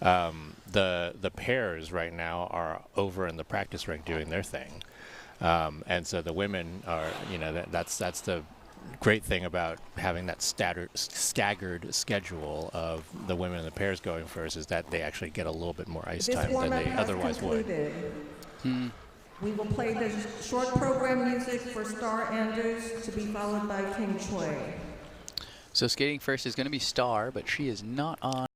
The pairs right now are over in the practice rink doing their thing, and so the women are, that's the great thing about having that staggered schedule of the women and the pairs going first is that they actually get a little bit more ice This time than warm-up they has otherwise would. concluded. Hmm. We will play the short program music for Star Anders to be followed by King Choi. So skating first is going to be Star, but she is not on.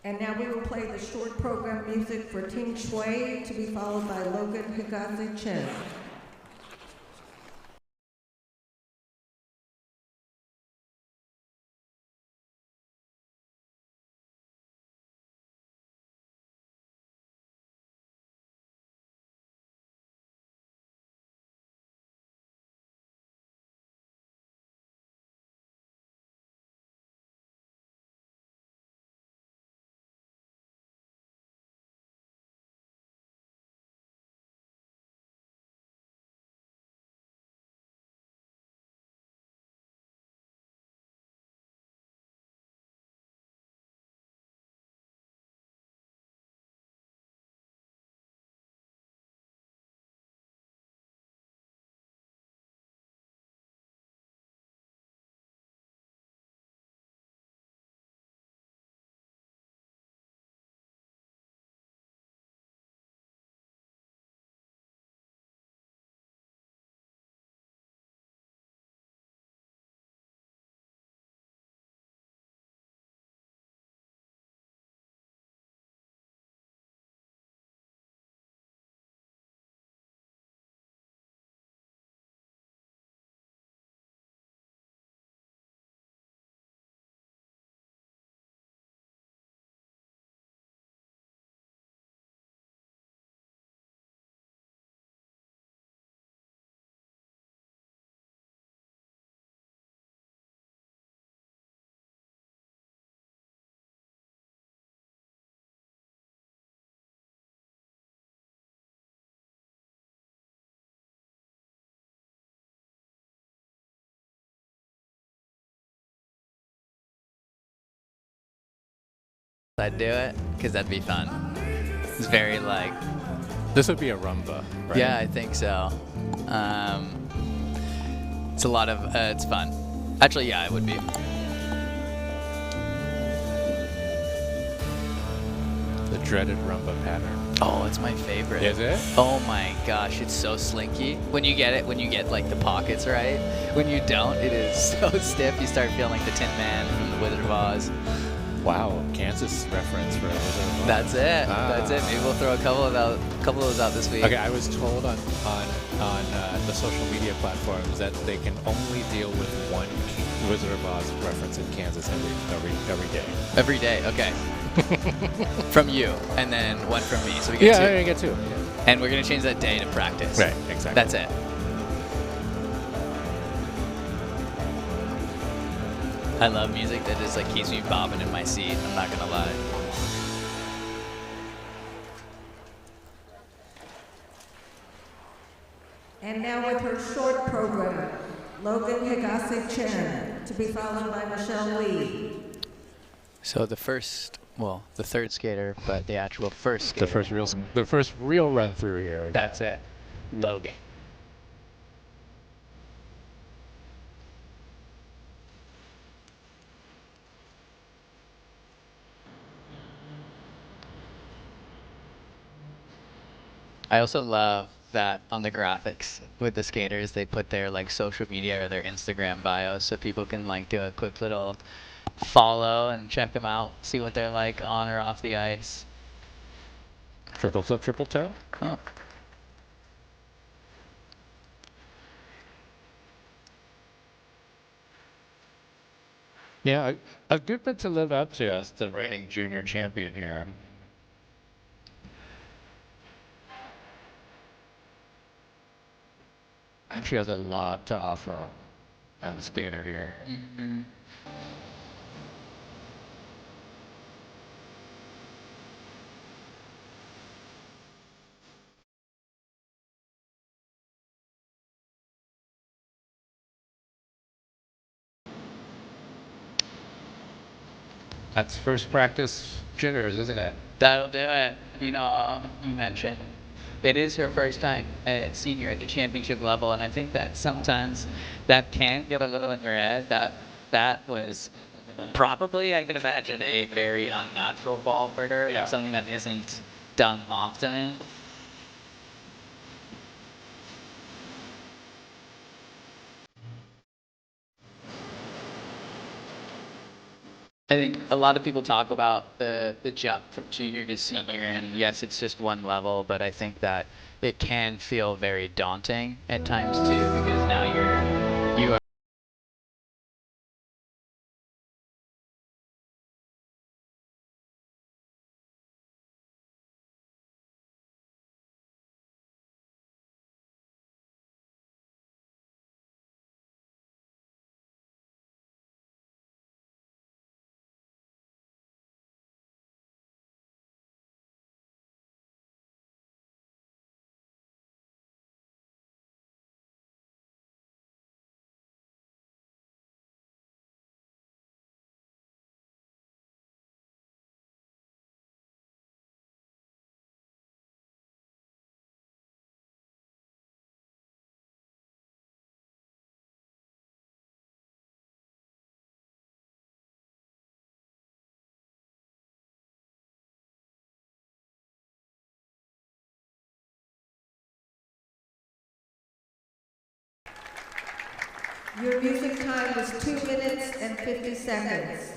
And now we will play the short program music for Ting Shui to be followed by Logan Higazi Chen. I'd do it because that'd be fun. It's very like, This would be a rumba, right? yeah, I think so. It's a lot of, it's fun. Actually, yeah, it would be. The dreaded rumba pattern. Oh, it's my favorite. Is it? Oh my gosh, it's so slinky. When you get it, when you get like the pockets right. When you don't, it is so stiff. You start feeling like the Tin Man from The Wizard of Oz. Wow, Kansas reference for a Wizard of Oz. That's it. Ah. That's it. Maybe we'll throw a couple of those out this week. Okay, I was told on the social media platforms that they can only deal with one Wizard of Oz reference in Kansas every day. Every day. Okay. From you, and then one from me. So we get two. I get two. And we're gonna change that day to practice. Right, exactly. That's it. I love music that just like keeps me bobbing in my seat. I'm not gonna lie. And now with her short program, Logan Higasik Chen, to be followed by Michelle Lee. So the third skater, but the actual first skater. The first real run through here. That's it. Logan. I also love that on the graphics with the skaters, they put their like social media or their Instagram bios so people can like do a quick little follow and check them out, see what they're like on or off the ice. Triple flip, triple toe. Oh. Yeah, a good bit to live up to as the reigning junior champion here. And she has a lot to offer as a skater here. Mm-hmm. That's first practice jitters, isn't it? That'll do it. You know, you mentioned it is her first time at senior at the championship level, and I think that sometimes that can get a little in your head. That was probably, I can imagine, a very unnatural ball for her. Yeah. Something that isn't done often. I think a lot of people talk about the jump from junior to senior, and yes, it's just one level, but I think that it can feel very daunting at times too, because now you are Your music time was 2 minutes and 50 seconds.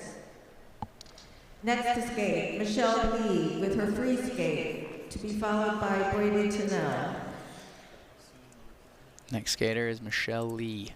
Next to skate, Michelle Lee with her free skate, to be followed by Brady Tennell. next skater is Michelle Lee.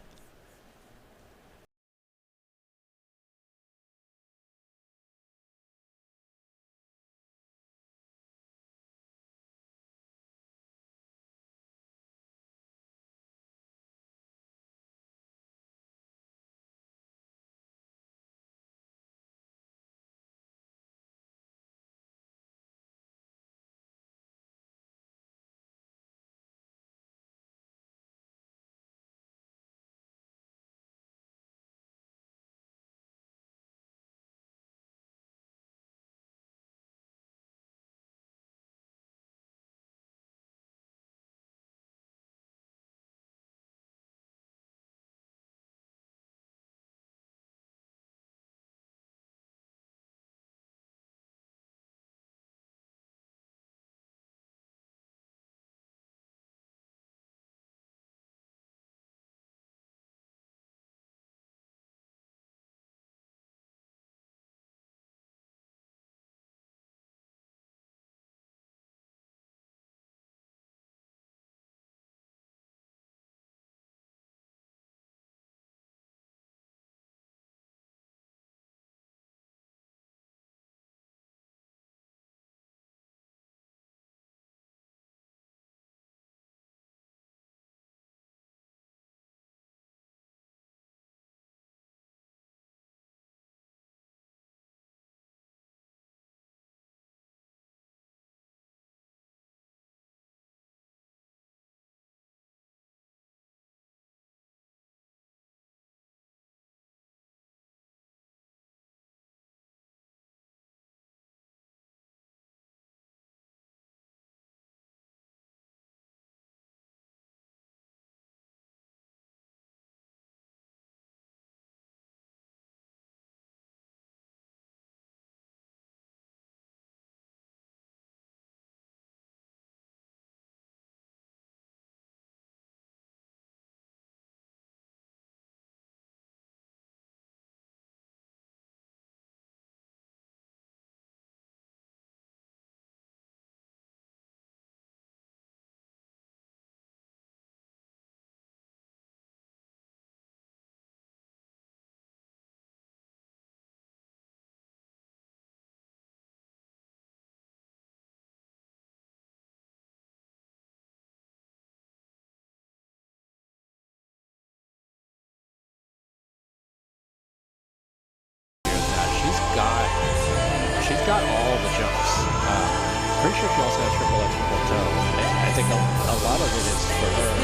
pretty sure she also has triple X, triple toe. And I think a lot of it is for her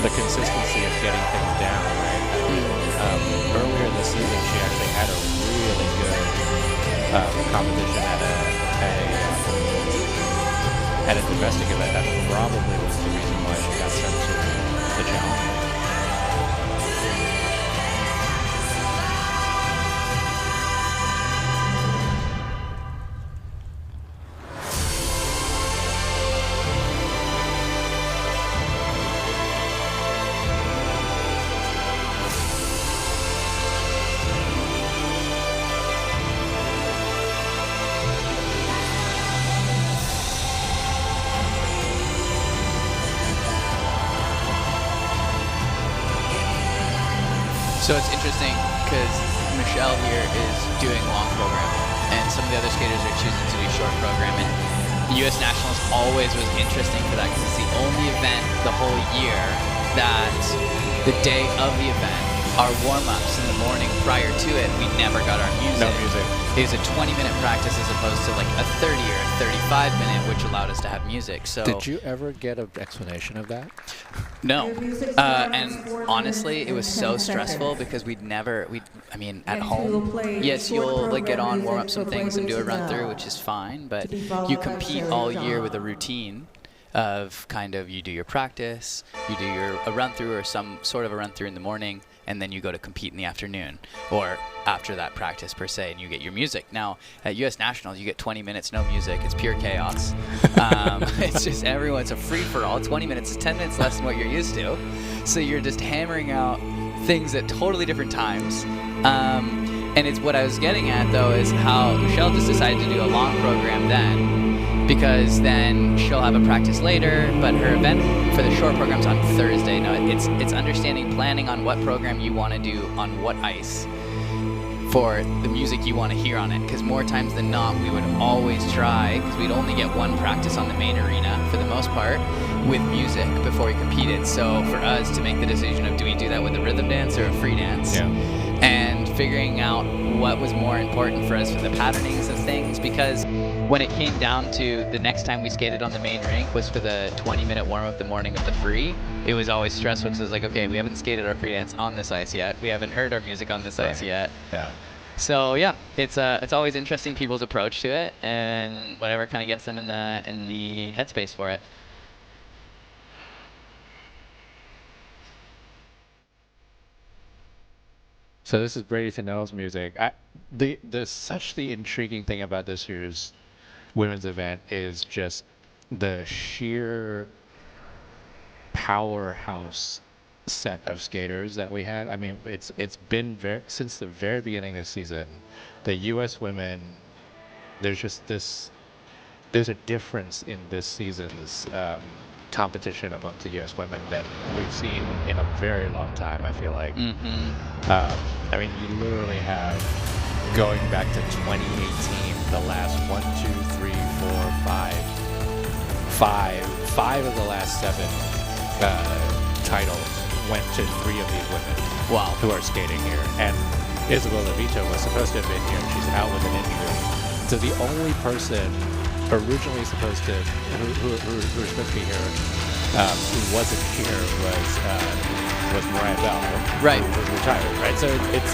the consistency of getting things down, right? Earlier this season, she actually had a really good competition at a domestic event. That probably was the reason why she got sent to the challenge. So it's interesting because Michelle here is doing long program, and some of the other skaters are choosing to do short program. And the U.S. Nationals always was interesting for that because it's the only event the whole year that the day of the event, our warm-ups in the morning prior to it, we never got our music. No music. It was a 20-minute practice as opposed to like a 30 or a 35-minute, which allowed us to have music. So Did you ever get an explanation of that? no. And honestly, it was so stressful because I mean, at home, yes, you'll like get on, warm up some things and do a run through, which is fine, but you compete all year with a routine of kind of you do your practice, you do a run through or some sort of a run through in the morning, and then you go to compete in the afternoon or after that practice per se, and you get your music. Now at US Nationals, you get 20 minutes, no music. It's pure chaos. It's just it's a free for all. 20 minutes is 10 minutes less than what you're used to. So you're just hammering out things at totally different times. And it's what I was getting at though is how Michelle just decided to do a long program then, because then she'll have a practice later, but her event for the short program's on Thursday. Now it's understanding planning on what program you want to do on what ice for the music you want to hear on it, because more times than not we would always try, because we'd only get one practice on the main arena for the most part with music before we competed. So for us to make the decision of do we do that with a rhythm dance or a free dance, and figuring out what was more important for us for the patternings of things, because when it came down to the next time we skated on the main rink was for the 20-minute warm-up the morning of the free, it was always stressful because it was like, okay, we haven't skated our free dance on this ice yet, we haven't heard our music on this ice yet. So yeah, it's always interesting people's approach to it and whatever kind of gets them in the headspace for it. So this is Brady Tennell's music. The intriguing thing about this year's women's event is just the sheer powerhouse set of skaters that we had. I mean, it's been since the very beginning of the season, the U.S. women. There's a difference in this season's competition among the U.S. women that we've seen in a very long time, I feel like. I mean, you literally have, going back to 2018, the last 5 of the last 7 titles went to 3 of these women. Wow. Who are skating here. And Isabel Levito was supposed to have been here, and she's out with an injury. So the only person originally supposed to, who was supposed to be here, who wasn't here was Mariah Bell, right? Who was retired, right? So it's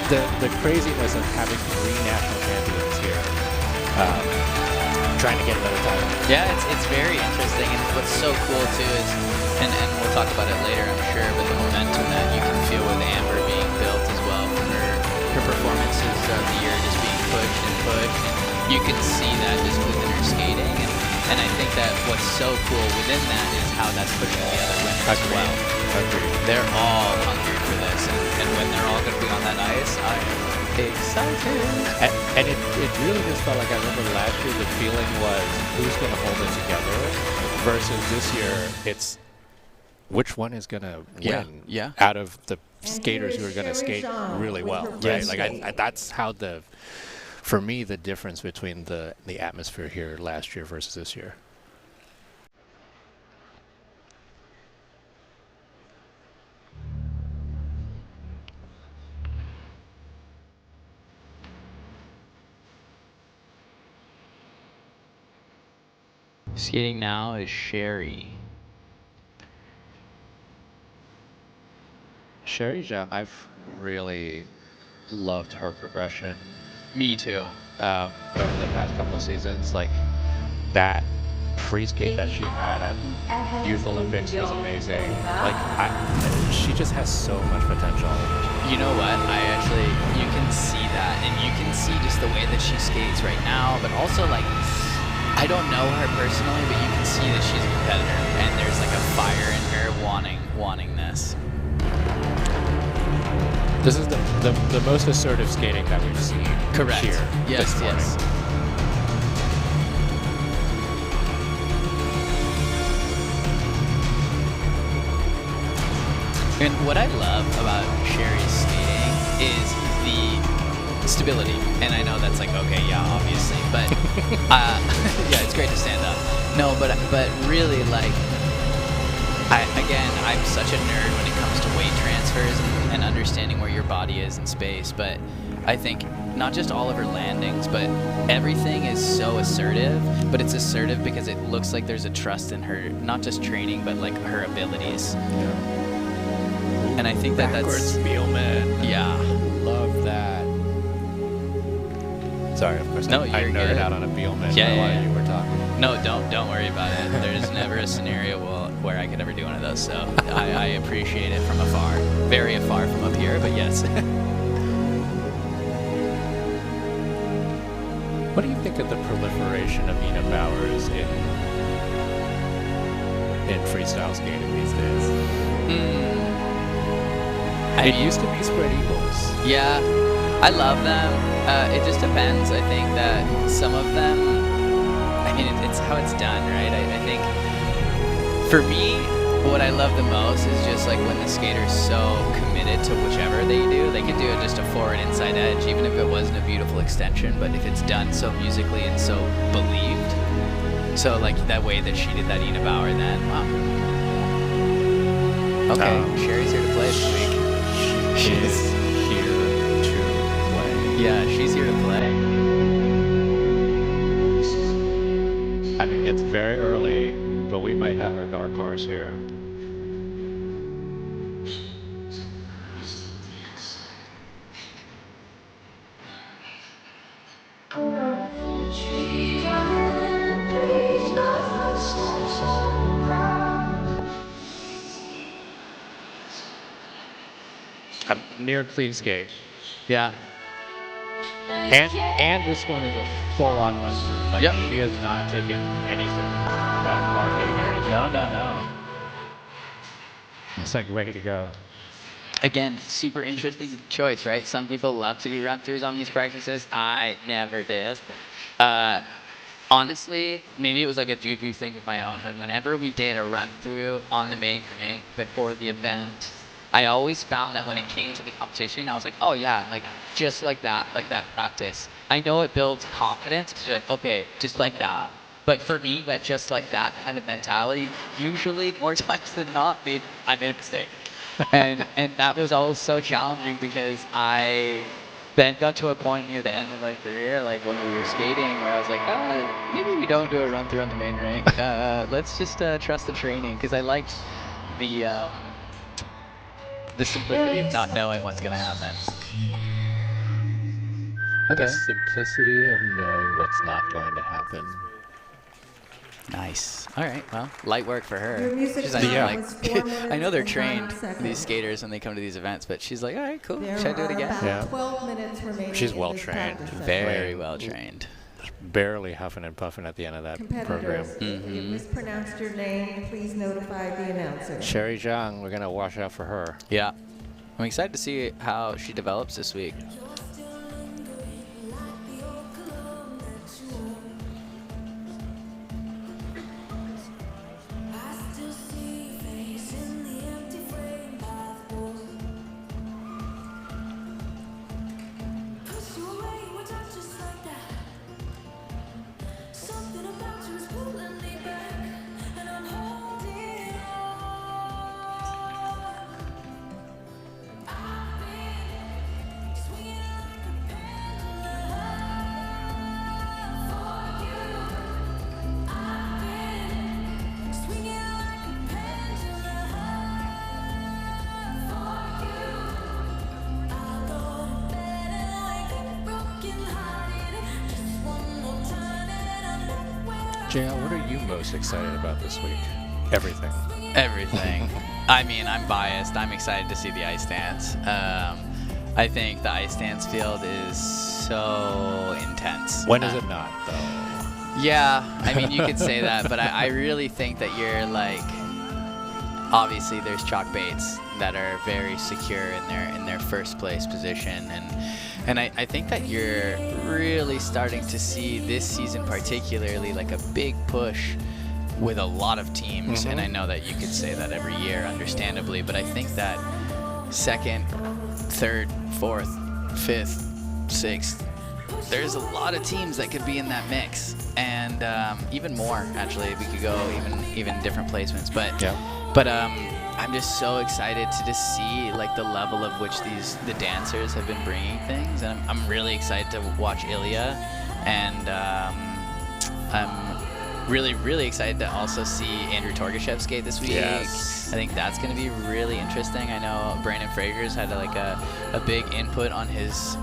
the craziness of having 3 national champions here, trying to get another title. Yeah, it's very interesting, and what's so cool too is, and we'll talk about it later, I'm sure, but the momentum that you can feel with Amber being built as well from her performances throughout the year, just being pushed and pushed. And you can see that just within her skating, and I think that what's so cool within that is how that's pushing the other women as well. Agreed. They're all hungry for this, and when they're all going to be on that ice, I'm excited. And it really just felt like, I remember last year the feeling was who's going to hold it together, versus this year it's which one is going to win out of the skaters who are going to skate really well, right? Like that's how for me, the difference between the atmosphere here last year versus this year. Skating now is Sherry. Sherry Zhang, I've really loved her progression Me too. over the past couple of seasons. Like that free skate that she had at Youth Olympics was amazing. She just has so much potential. You know what? You can see that, and you can see just the way that she skates right now, but also like, I don't know her personally, but you can see that she's a competitor, and there's like a fire in her wanting this. This is the most assertive skating that we've seen Correct. here. Yes, this morning. yes. And what I love about Sherry's skating is the stability. And I know that's like, okay, yeah, obviously, but yeah, it's great to stand up. No, but really, like, I'm such a nerd when it comes to weight transfers and understanding where your body is in space. But I think not just all of her landings, but everything is so assertive. But it's assertive because it looks like there's a trust in her, not just training, but like her abilities. And I think Backwards that's Spielman. yeah. Love that. Sorry, of course. No, I you're nerded good. out on a Bielman Yeah, while yeah. you were talking. No, don't worry about it. There's never a scenario where I could ever do one of those. So I appreciate it from afar, very afar from up here. But yes. What do you think of the proliferation of Ina Bowers in freestyle skating these days? It used to be spread eagles. Yeah, I love them. It just depends. I think that some of them, I mean, it's how it's done, right? I think for me, what I love the most is just like when the skater's so committed to whichever they do. They could do it just a forward inside edge, even if it wasn't a beautiful extension, but if it's done so musically and so believed. So like that way that she did that Ina Bauer then, wow. Okay, Sherry's here to play this week. She's here to play. Yeah, she's here to play. I mean, it's very early, but we might have our dark horse here. A near clean skate. Yeah. And this one is a full-on Western. Like, Yep. she has not taken anything that marking or anything. No. It's like ready to go. Again, super interesting choice, right? Some people love to do run-throughs on these practices. I never did. Honestly, maybe it was like a juju thing of my own, but whenever we did a run-through on the main rink before the event, I always found that when it came to the competition, I was like, oh yeah, like just like that practice. I know it builds confidence, like, okay, just like that. But for me, that just like that kind of mentality, usually more times than not, I made a mistake. and that was always so challenging because I then got to a point near the end of my career, like when we were skating, where I was like, maybe we don't do a run through on the main rink. Let's just trust the training, because I liked the simplicity of not knowing what's gonna happen. The simplicity of knowing what's not going to happen. Nice. All right. Well, light work for her. Your music She's time like, was 4 minutes I know they're and 5 trained, seconds. these skaters, when they come to these events, but she's like, all right, cool. There Should I do it are again? about Yeah. 12 minutes remaining. She's in well this trained. practice session. Very well trained. Barely huffing and puffing at the end of that program. Competitors, if you mispronounced your name, please notify the announcer. Sherry Zhang, we're going to wash out for her. Yeah. I'm excited to see how she develops this week. JL, what are you most excited about this week? Everything. Everything. I mean, I'm biased. I'm excited to see the ice dance. I think the ice dance field is so intense. When is it not, though? Yeah, I mean, you could say that, but I really think that you're like, obviously there's chalk baits that are very secure in their first place position, and I think that you're really starting to see this season particularly like a big push with a lot of teams, and I know that you could say that every year, understandably, but I think that second, third, fourth, fifth, sixth, there's a lot of teams that could be in that mix, and even more actually. We could go even different placements, but I'm just so excited to just see like the level of which the dancers have been bringing things, and I'm really excited to watch Ilya, and I'm really excited to also see Andrew Torgashev skate this week. Yes. I think that's going to be really interesting. I know Brandon Frager's had like a big input on his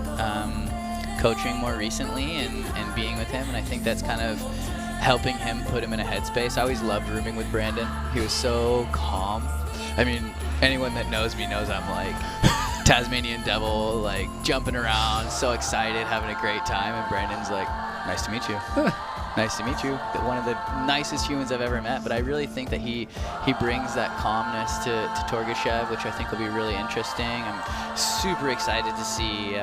coaching more recently and being with him, and I think that's kind of helping him put him in a headspace. I always loved rooming with Brandon. He was so calm. I mean, anyone that knows me knows I'm like Tasmanian devil, like jumping around, so excited, having a great time, and Brandon's like, nice to meet you. Nice to meet you. One of the nicest humans I've ever met. But I really think that he brings that calmness to Torgashev, which I think will be really interesting. I'm super excited to see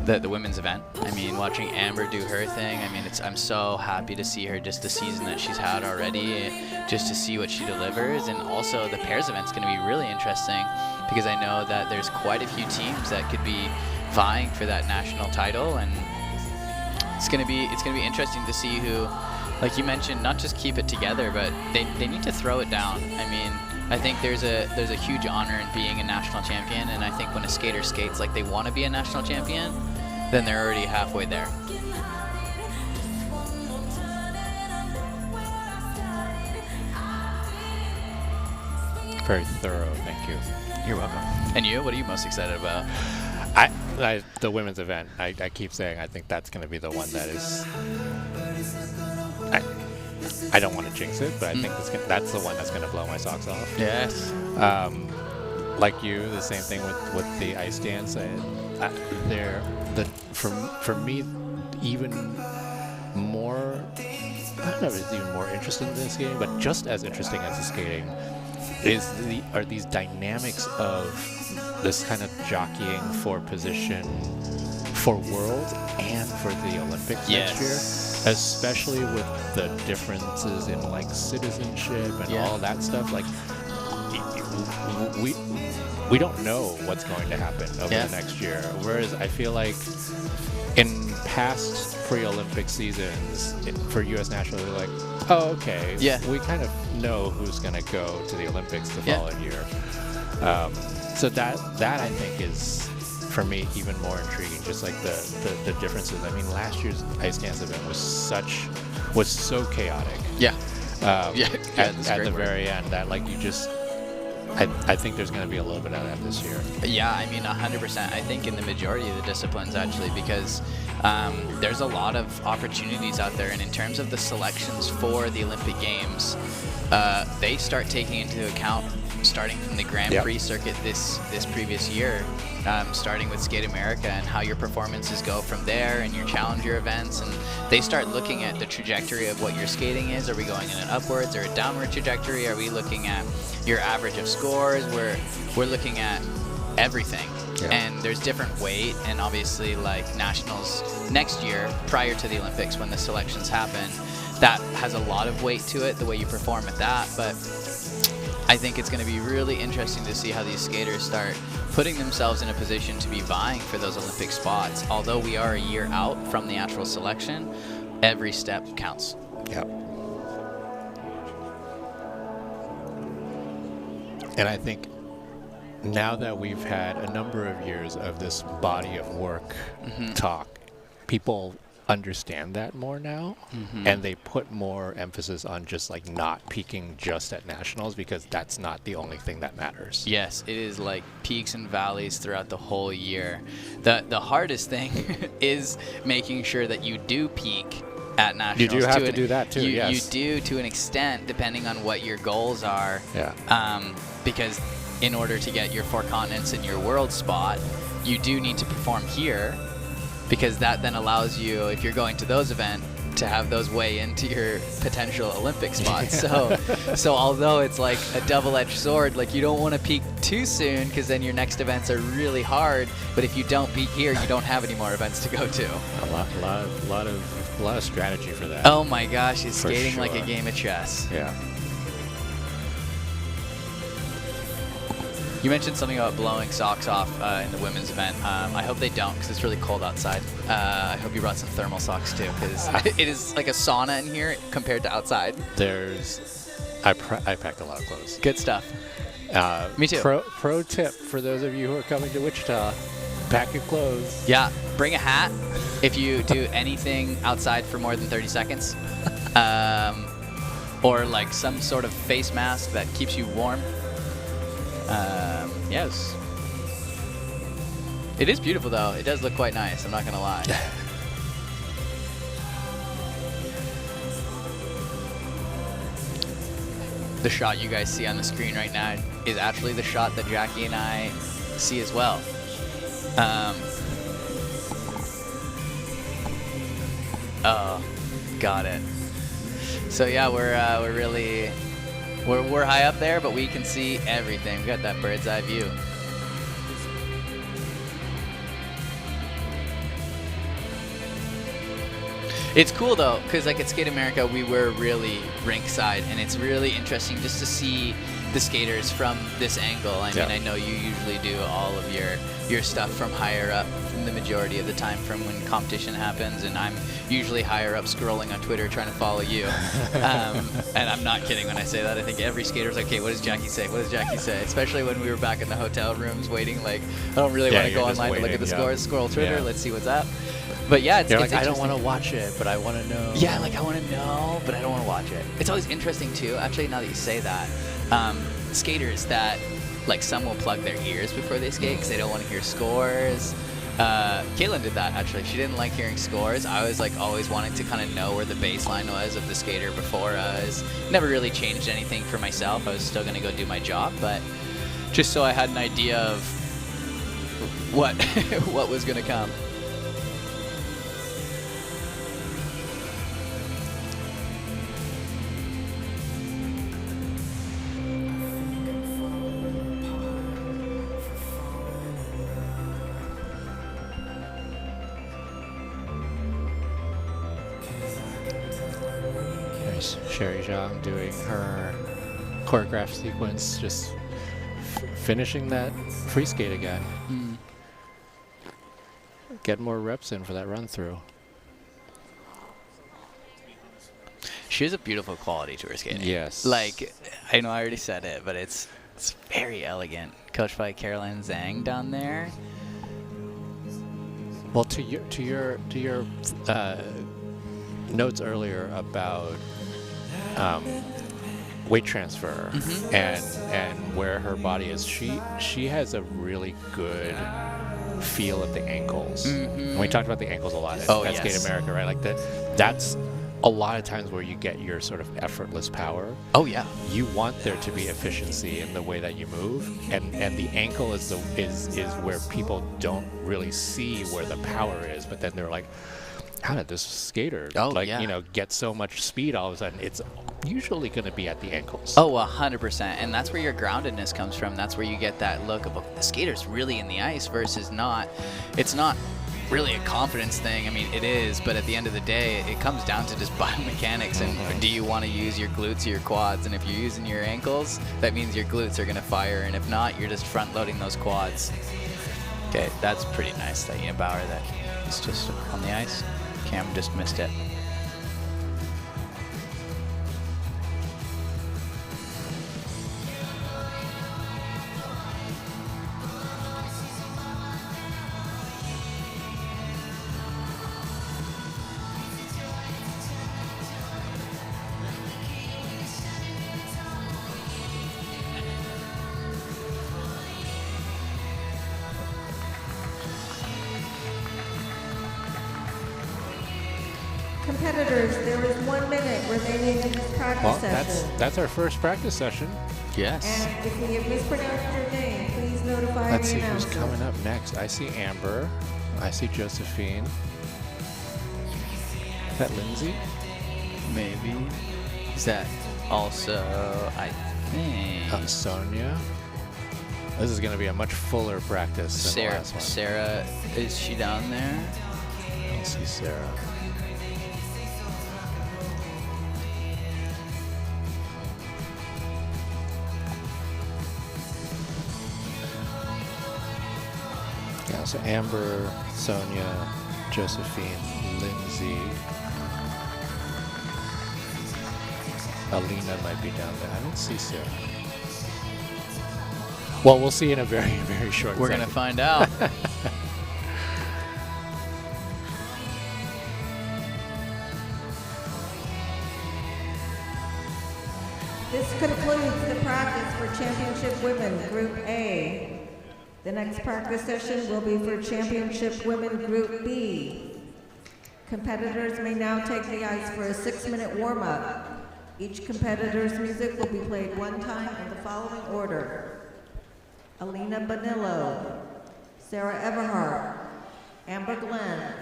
the women's event. I mean, watching Amber do her thing, I mean, I'm so happy to see her, just the season that she's had already, just to see what she delivers. And also the pairs event's going to be really interesting because I know that there's quite a few teams that could be vying for that national title, and it's gonna be interesting to see who, like you mentioned, not just keep it together, but they need to throw it down. I mean, I think there's a huge honor in being a national champion, and I think when a skater skates like they want to be a national champion, then they're already halfway there. Very thorough, thank you. You're welcome. And you? What are you most excited about? The women's event, I keep saying I think that's going to be the one that is. I don't want to jinx it, but I think that's the one that's going to blow my socks off. Yes. Like you, the same thing with the ice dance. For me, even more. I don't know if it's even more interesting than the skating, but just as interesting as the skating are these dynamics of this kind of jockeying for position for World and for the Olympics next year, especially with the differences in like citizenship and all that stuff. Like we don't know what's going to happen over the next year. Whereas I feel like in past pre-Olympic seasons for U.S. national, they're like, oh, okay, we kind of know who's going to go to the Olympics the following year. So that I think is, for me, even more intriguing. Just like the differences. I mean, last year's ice dance event was so chaotic. At the very end, that like you just. I think there's going to be a little bit of that this year. Yeah, I mean, 100%. I think in the majority of the disciplines, actually, because there's a lot of opportunities out there. And in terms of the selections for the Olympic Games, they start taking into account, starting from the Grand Prix circuit this previous year, starting with Skate America and how your performances go from there and your challenger events. And they start looking at the trajectory of what your skating is. Are we going in an upwards or a downward trajectory? Are we looking at your average of scores? We're looking at everything. And there's different weight, and obviously like nationals next year prior to the Olympics when the selections happen, that has a lot of weight to it, the way you perform at that. But I think it's going to be really interesting to see how these skaters start putting themselves in a position to be vying for those Olympic spots. Although we are a year out from the actual selection, every step counts. And I think now that we've had a number of years of this body of work talk, people understand that more now, and they put more emphasis on just like not peaking just at nationals, because that's not the only thing that matters. Yes, it is like peaks and valleys throughout the whole year. The hardest thing is making sure that you do peak at nationals. You do have to do that too. Yes. You do to an extent, depending on what your goals are. Yeah. Because in order to get your 4 continents in your world spot, you do need to perform here, because that then allows you, if you're going to those events, to have those weigh into your potential Olympic spots. So although it's like a double-edged sword, like you don't want to peak too soon because then your next events are really hard. But if you don't peak here, you don't have any more events to go to. A lot of strategy for that. Oh my gosh, he's For skating like a sure. game of chess. Yeah. You mentioned something about blowing socks off in the women's event. I hope they don't, because it's really cold outside. I hope you brought some thermal socks too, because it is like a sauna in here compared to outside. I packed a lot of clothes. Good stuff. Me too. Pro tip for those of you who are coming to Wichita: pack your clothes. Yeah, bring a hat if you do anything outside for more than 30 seconds. Or like some sort of face mask that keeps you warm. Yes. It is beautiful though. It does look quite nice, I'm not gonna lie. The shot you guys see on the screen right now is actually the shot that Jackie and I see as well. Oh, got it. So yeah, we're high up there, but we can see everything. We got that bird's eye view. It's cool though, because like at Skate America, we were really rinkside, and it's really interesting just to see the skaters from this angle. I mean, I know you usually do all of your stuff from higher up, from the majority of the time from when competition happens, and I'm usually higher up scrolling on Twitter trying to follow you. And I'm not kidding when I say that. I think every skater's like, okay, what does Jackie say? What does Jackie say? Especially when we were back in the hotel rooms waiting, like, I don't really want to go online to look at the scores, scroll Twitter, let's see what's up. But yeah, it's like, I don't want to watch it, but I want to know. Yeah, like I want to know, but I don't want to watch it. It's always interesting too, actually, now that you say that. Skaters that, like, some will plug their ears before they skate because they don't want to hear scores. Caitlin did that, actually. She didn't like hearing scores. I was like always wanting to kind of know where the baseline was of the skater before us. Never really changed anything for myself. I was still going to go do my job, but just so I had an idea of what what was going to come. Sherry Zhang doing her choreographed sequence, just finishing that free skate again. Get more reps in for that run through. She has a beautiful quality to her skating. Yes. Like, I know I already said it, but it's very elegant. Coached by Caroline Zhang down there. Well, to your notes earlier about weight transfer and where her body is, she has a really good feel at the ankles. And we talked about the ankles a lot at Skate America, right? Like that's a lot of times where you get your sort of effortless power. Oh yeah. You want there to be efficiency in the way that you move, and the ankle is where people don't really see where the power is, but then they're like, how did this skater get so much speed all of a sudden? It's usually going to be at the ankles. Oh, 100%. And that's where your groundedness comes from. That's where you get that look of the skater's really in the ice versus not. It's not really a confidence thing. I mean, it is, but at the end of the day, it comes down to just biomechanics. And do you want to use your glutes or your quads? And if you're using your ankles, that means your glutes are going to fire. And if not, you're just front loading those quads. Okay, that's pretty nice, that Unibauer that is just on the ice. Cam just missed it. Competitors, there is 1 minute remaining in this practice Well, session. that's our first practice session. Yes. And if we have mispronounced your name, please notify Let's the see who's announcer. coming up next. I see Amber. I see Josephine. Is that Lindsay? Maybe. Is that also, I think, Sonia. This is going to be a much fuller practice than the Sarah? last one. Sarah, is she down there? I don't see Sarah. Yeah, so Amber, Sonia, Josephine, Lindsay. Alina might be down there. I don't see Sarah. Well, we'll see in a very, very short We're second. gonna find out. This concludes the practice for Championship Women Group A. The next practice session will be for Championship Women Group B. Competitors may now take the ice for a 6-minute warm-up. Each competitor's music will be played one time in the following order: Alina Bonillo, Sarah Everhart, Amber Glenn,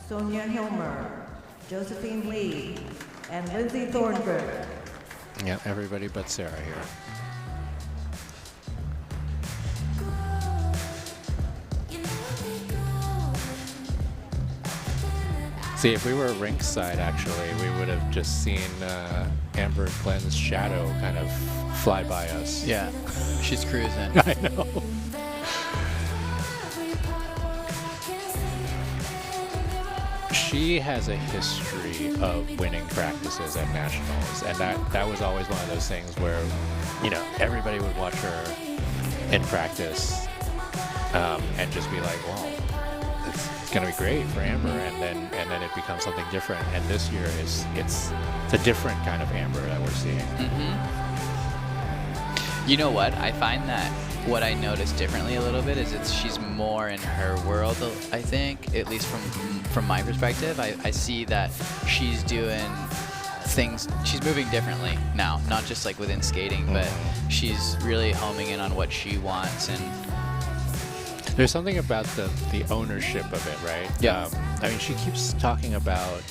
Sonia Hilmer, Josephine Lee, and Lindsay Thorngren. Yeah, everybody but Sarah here. See, if we were Rinkside, actually, we would have just seen Amber Glenn's shadow kind of fly by us. Yeah, she's cruising. I know. She has a history of winning practices at nationals, and that was always one of those things where, you know, everybody would watch her in practice and just be like, "Wow, it's gonna be great for Amber," and then it becomes something different. And this year it's a different kind of Amber that we're seeing. Mm-hmm. You know what? I find that what I noticed differently a little bit is she's more in her world, I think, at least from my perspective. I see that she's doing things, she's moving differently now, not just like within skating, but she's really homing in on what she wants. And there's something about the ownership of it, right? Yeah. I mean, she keeps talking about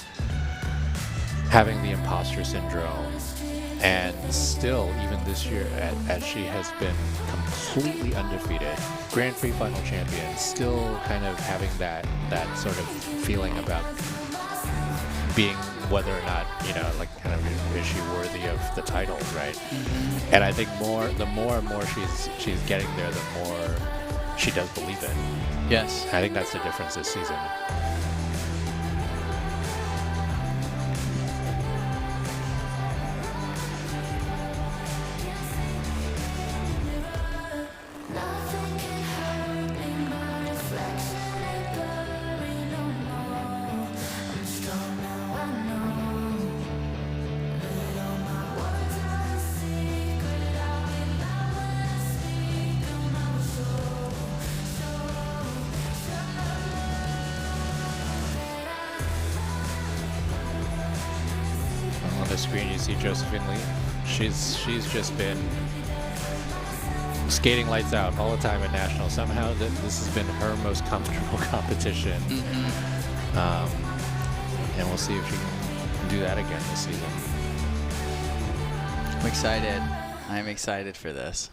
having the imposter syndrome, and still, even this year, as she has been completely undefeated, Grand Prix final champion, still kind of having that sort of feeling about being whether or not, you know, like kind of is she worthy of the title, right? Mm-hmm. And I think the more and more she's getting there, the more she does believe it. yes. I think that's the difference this season. On the screen, you see Josephine Lee. She's just been skating lights out all the time at national. Somehow, this has been her most comfortable competition, and we'll see if she can do that again this season. I'm excited. I'm excited for this.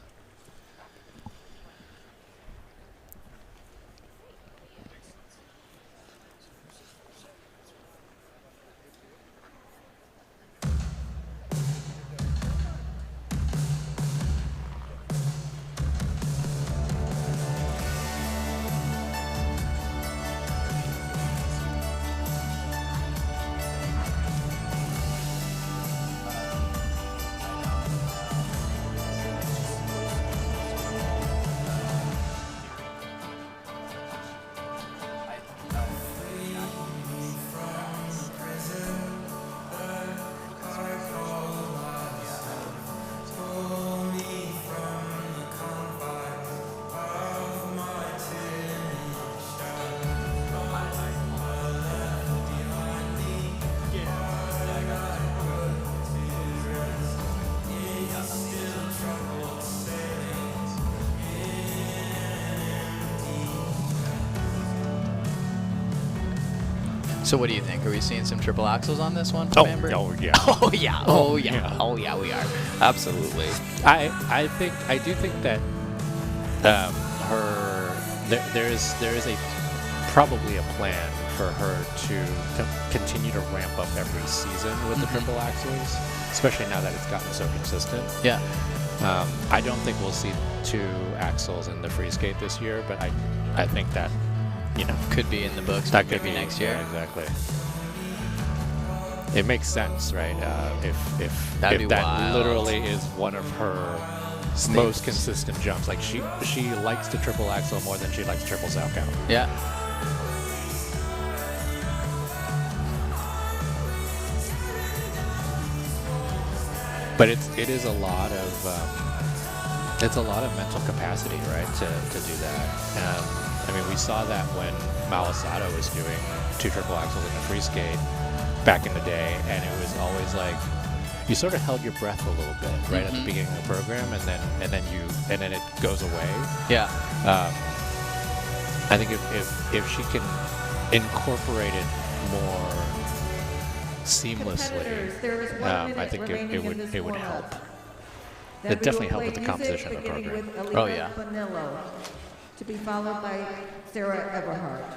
So what do you think? Are we seeing some triple axels on this one? Oh, Amber? oh yeah. Oh yeah. Oh yeah. Yeah. Oh yeah. We are. Absolutely. I do think that there is a probably a plan for her to continue to ramp up every season with the triple axels, especially now that it's gotten so consistent. Yeah. I don't think we'll see 2 axles in the free skate this year, but I think that, you know, Could be in the books. that maybe could be next year. Yeah, exactly. It makes sense, right? If That'd be that wild. literally is one of her most consistent jumps. Like she likes the triple axel more than she likes triple Salchow. Yeah. But it is a lot of it's a lot of mental capacity, right, to do that. I mean, we saw that when Malasado was doing 2 triple axels in a free skate back in the day, and it was always like you sort of held your breath a little bit right at the beginning of the program, and then it goes away. Yeah. I think if she can incorporate it more seamlessly, Competitors, there is 1 minute I think remaining in this it would warm-up. help. Then It we definitely will helped with play the composition music of the beginning program. with Oh, Alina yeah. Bonillo, to be followed by Sarah Everhart.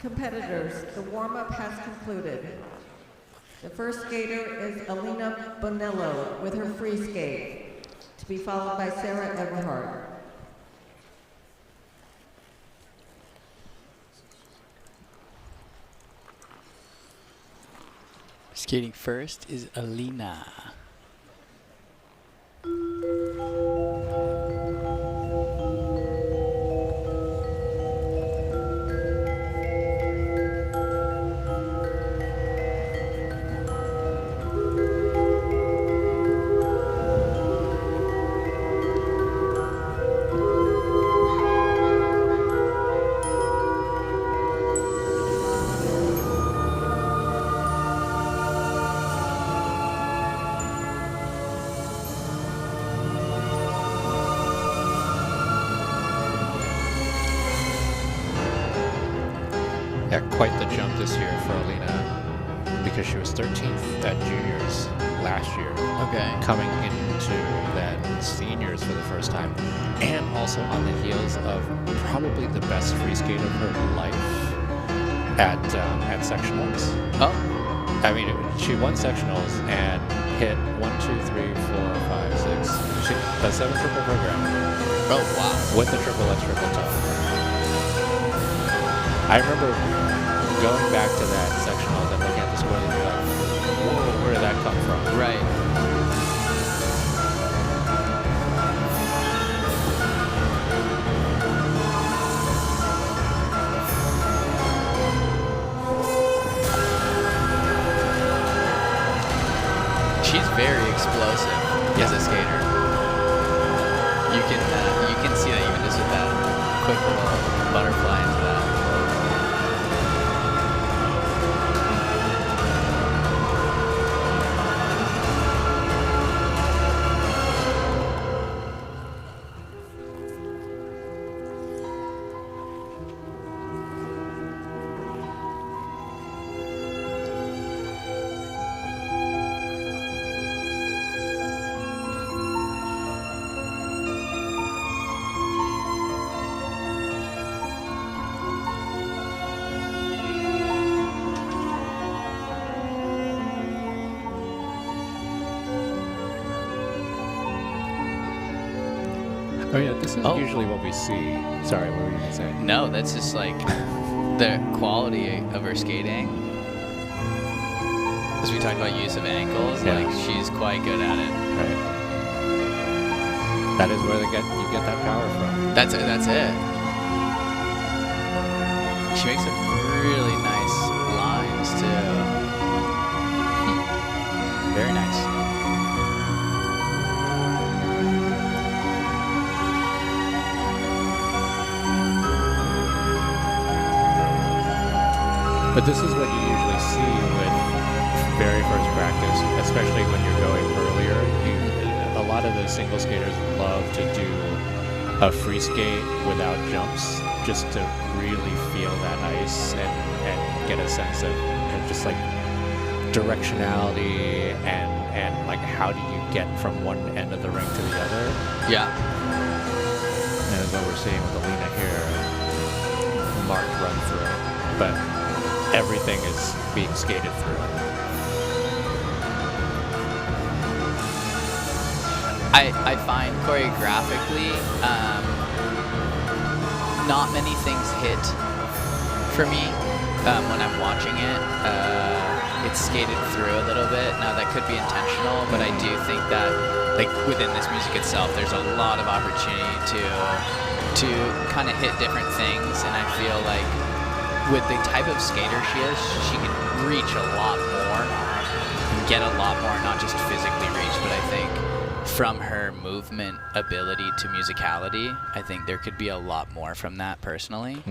Competitors, the warm-up has concluded. The first skater is Alina Bonillo with her free skate, to be followed by Sarah Everhart. Skating first is Alina. Yeah, quite the jump this year for Alina, because she was 13th at juniors last year, Okay. coming into then seniors for the first time, and also on the heels of probably the best free skate of her life at sectionals. Oh. I mean, she won sectionals and hit 1, 2, 3, 4, 5, 6, a 7 triple program Oh wow. with the triple X triple toe. I remember going back to that sectionals and looking at the score and be like, whoa, where did that come from? Right. She's very explosive as a skater. You can see that even just with that quick little butterfly into that. Oh yeah, this is Oh. usually what we see. Sorry, what were you gonna say? No, that's just like the quality of her skating. As we talked about use of ankles, Yeah. like she's quite good at it. Right. That is where you get that power from. That's it. That's it. She makes some really nice lines too. Very nice. But this is what you usually see with very first practice, especially when you're going earlier. A lot of the single skaters love to do a free skate without jumps, just to really feel that ice and get a sense of just like directionality and like how do you get from one end of the rink to the other. Yeah. And that's what we're seeing with Alina here. Marked run through. But everything is being skated through. I find choreographically, not many things hit for me when I'm watching it. It's skated through a little bit. Now that could be intentional, but I do think that like within this music itself, there's a lot of opportunity to kind of hit different things, and I feel like with the type of skater she is, she can reach a lot more and get a lot more, not just physically reach, but I think from her movement ability to musicality, I think there could be a lot more from that personally.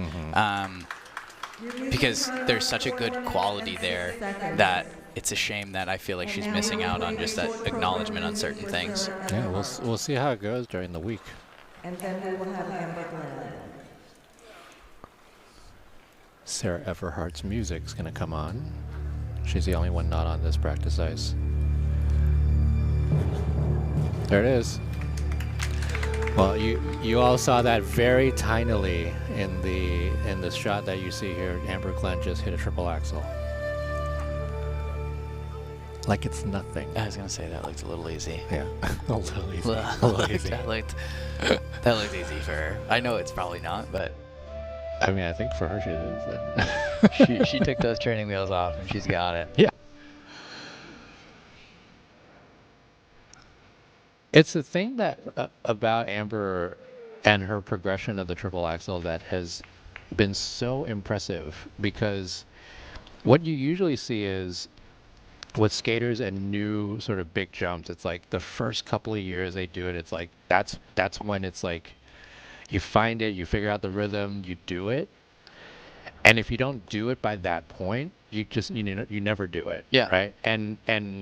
Because there's such a good quality there that it's a shame that I feel like she's missing out on just that acknowledgement on certain things. Yeah, we'll see how it goes during the week. And then we will have Amber Glenn. Sarah Everhart's music's gonna come on. She's the only one not on this practice ice. There it is. Well, you all saw that very tinily in the shot that you see here. Amber Glenn just hit a triple axel. Like it's nothing. I was gonna say that looked a little easy. Yeah, a little easy. A little easy. that looked easy for her. I know it's probably not, but I mean, I think for her she did. she took those training wheels off and she's got it. Yeah. It's the thing that about Amber and her progression of the triple axel that has been so impressive, because what you usually see is with skaters and new sort of big jumps, it's like the first couple of years they do it, it's like that's when it's like you find it, you figure out the rhythm, you do it. And if you don't do it by that point, you just you never do it. Yeah. Right? And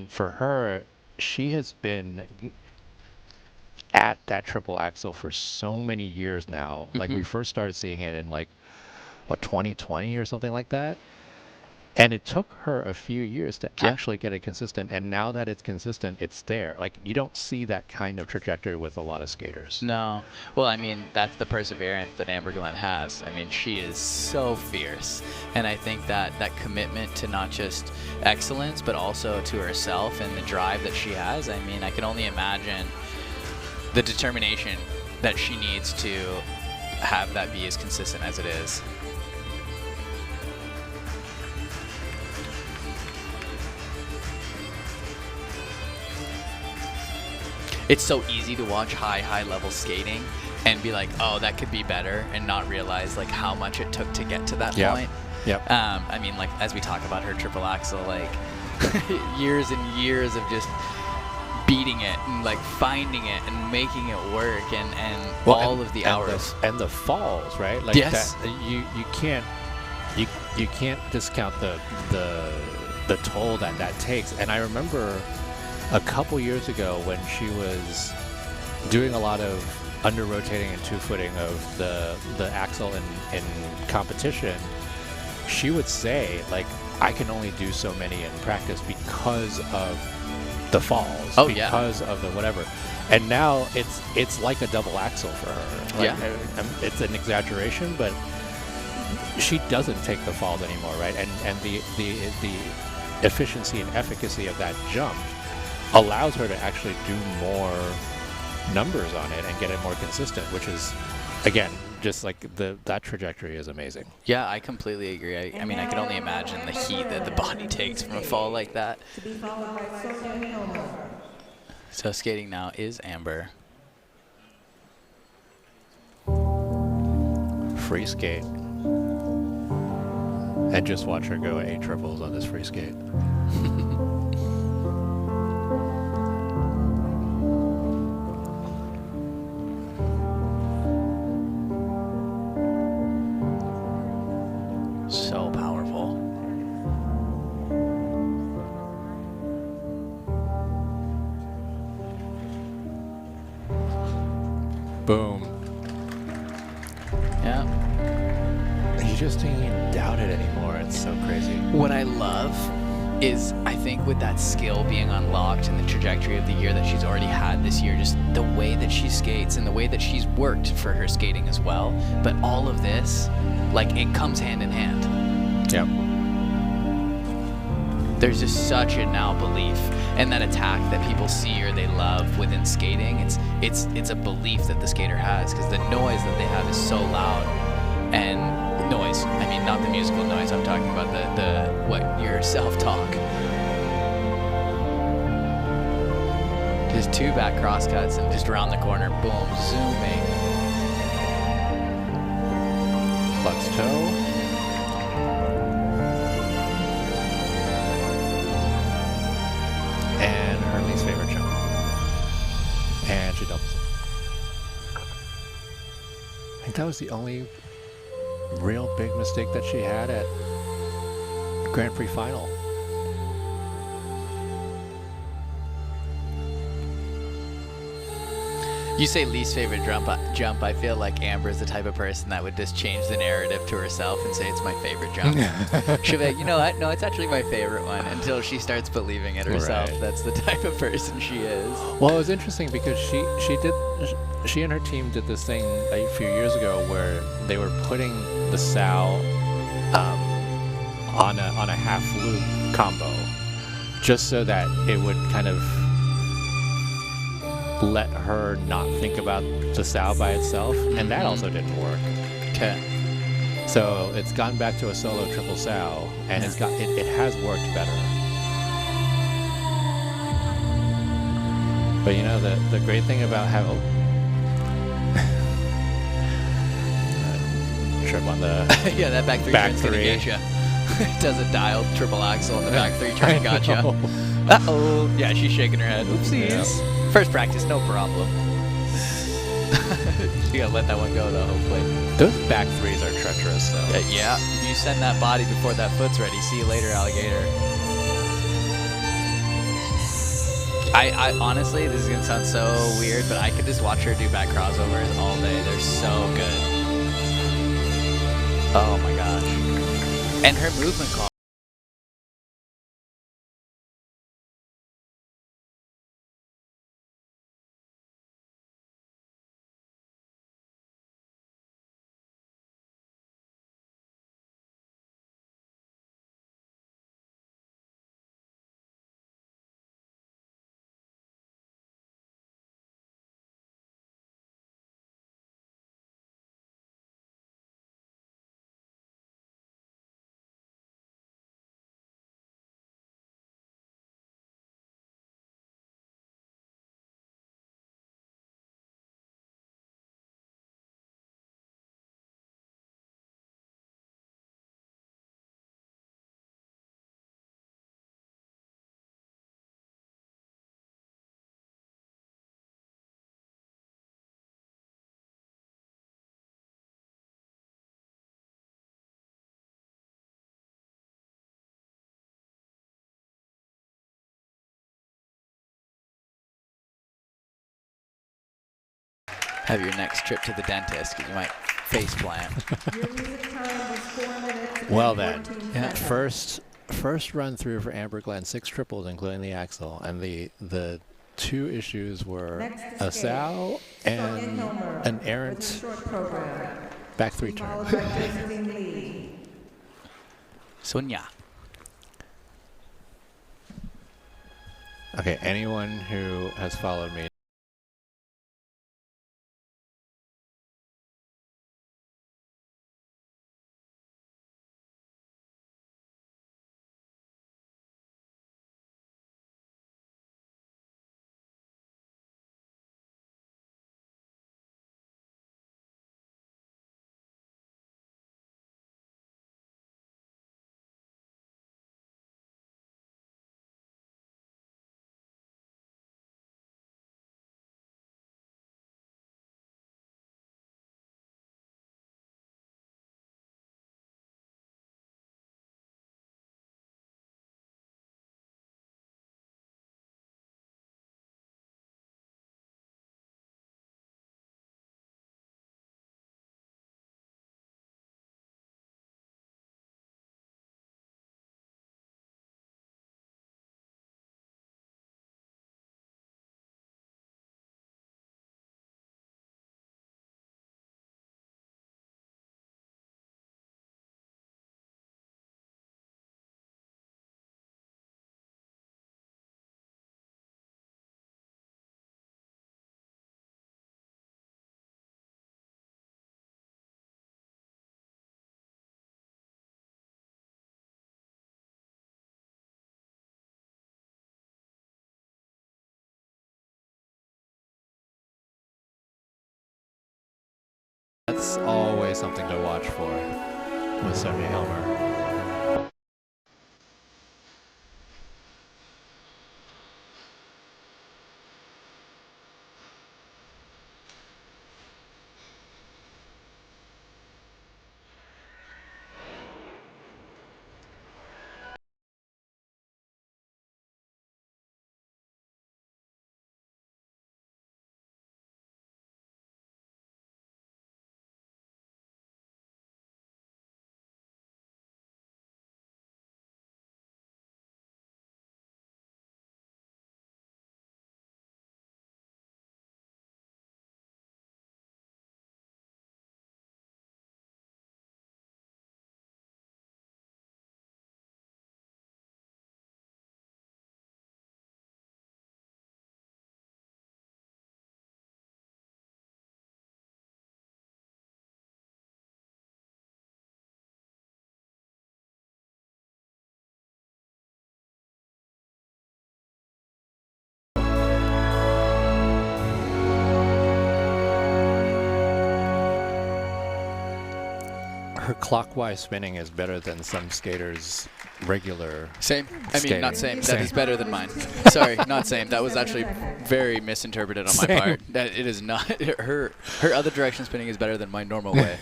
for her, she has been at that triple axel for so many years now. Like we first started seeing it in like what 2020 or something like that. And it took her a few years to actually get it consistent. And now that it's consistent, it's there. Like you don't see that kind of trajectory with a lot of skaters. No. Well, I mean, that's the perseverance that Amber Glenn has. I mean, she is so fierce. And I think that that commitment to not just excellence, but also to herself and the drive that she has. I mean, I can only imagine the determination that she needs to have that be as consistent as it is. It's so easy to watch high level skating and be like, oh, that could be better, and not realize like how much it took to get to that point. Yep. I mean, like as we talk about her triple axel, like years and years of just beating it and like finding it and making it work, and all of the hours and the falls, right? Like yes. that, you can't discount the toll that takes. And I remember a couple years ago when she was doing a lot of under rotating and two footing of the axle in competition, she would say like, I can only do so many in practice because of the falls, because of the whatever. And now it's like a double axle for her. Like, it's an exaggeration, but she doesn't take the falls anymore, right? And the efficiency and efficacy of that jump allows her to actually do more numbers on it and get it more consistent, which is, again, just like that trajectory is amazing. Yeah, I completely agree. I mean, I can only imagine the heat that the body takes from a fall like that. To be followed by Sonia Hilmer. So skating now is Amber. Free skate. And just watch her go 8 triples on this free skate. So powerful. Boom. Yeah. You just don't even doubt it anymore. It's so crazy. What I love is, I think with that skill being unlocked and the trajectory of the year that she's already had this year, just the way that she skates and the way that she's worked for her skating as well. But all of this, like, it comes hand in hand. Yep. There's just such a now belief, and that attack that people see or they love within skating, it's a belief that the skater has, because the noise that they have is so loud. And noise, I mean, not the musical noise, I'm talking about the your self-talk. Just 2 back crosscuts and just around the corner, boom, zooming. Clutch toe. And her least favorite jump. And she doubles it. I think that was the only real big mistake that she had at Grand Prix final. You say least favorite jump. I feel like Amber's the type of person that would just change the narrative to herself and say it's my favorite jump. She'll be like, you know what? No, it's actually my favorite one, until she starts believing it herself. Right. That's the type of person she is. Well, it was interesting because she and her team did this thing a few years ago where they were putting the sow on a half loop combo, just so that it would kind of let her not think about the sow by itself, and that also didn't work. Okay. So it's gone back to a solo triple sow, and it has worked better. But you know, the great thing about how trip on the Yeah, that back three turn's gonna get you. It does a dialed triple axel on the back 3 turn, gotcha. Uh-oh. Yeah, she's shaking her head. Oopsies. Yeah. First practice, no problem. You gotta let that one go though, hopefully. Those back 3s are treacherous though. Yeah, you send that body before that foot's ready. See you later, alligator. I honestly, this is gonna sound so weird, but I could just watch her do back crossovers all day. They're so good. Oh my gosh. And her movement call. Have your next trip to the dentist, because you might face plant. Your music time was 4 minutes. and Well then, 14 yeah, seconds. first run through for Amber Glenn, 6 triples, including the axle, and the 2 issues were Next to a skate, sow Sonia and Hilmer an with the errant short program, back 3 turn. followed by Josephine Lee. Sonia. Okay, anyone who has followed me That's always something to watch for with Sonia Hilmer. Her clockwise spinning is better than some skaters' regular. Same. I mean, not same. That Same. is better than mine. Sorry, not same. That was actually very misinterpreted on my Same. part. That it is not. Her other direction spinning is better than my normal way.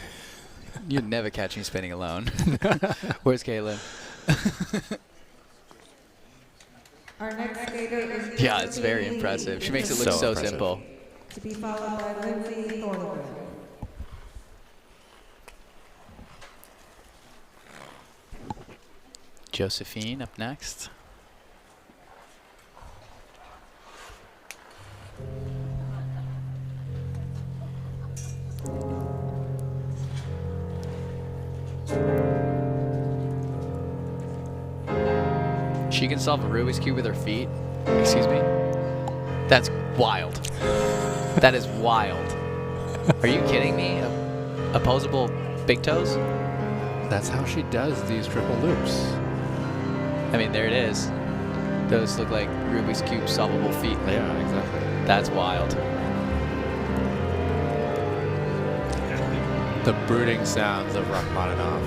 You'd never catch me spinning alone. Where's Caitlin? Our next skater is Yeah, it's very impressive. She makes it look So so impressive. simple. to be followed by Lindsay Thornton. Josephine up next. She can solve a Rubik's Cube with her feet. Excuse me? That's wild. That is wild. Are you kidding me? Opposable big toes? That's how she does these triple loops. I mean, there it is. Those look like Rubik's Cube solvable feet. Yeah, exactly. That's wild. The brooding sounds of Rachmaninoff.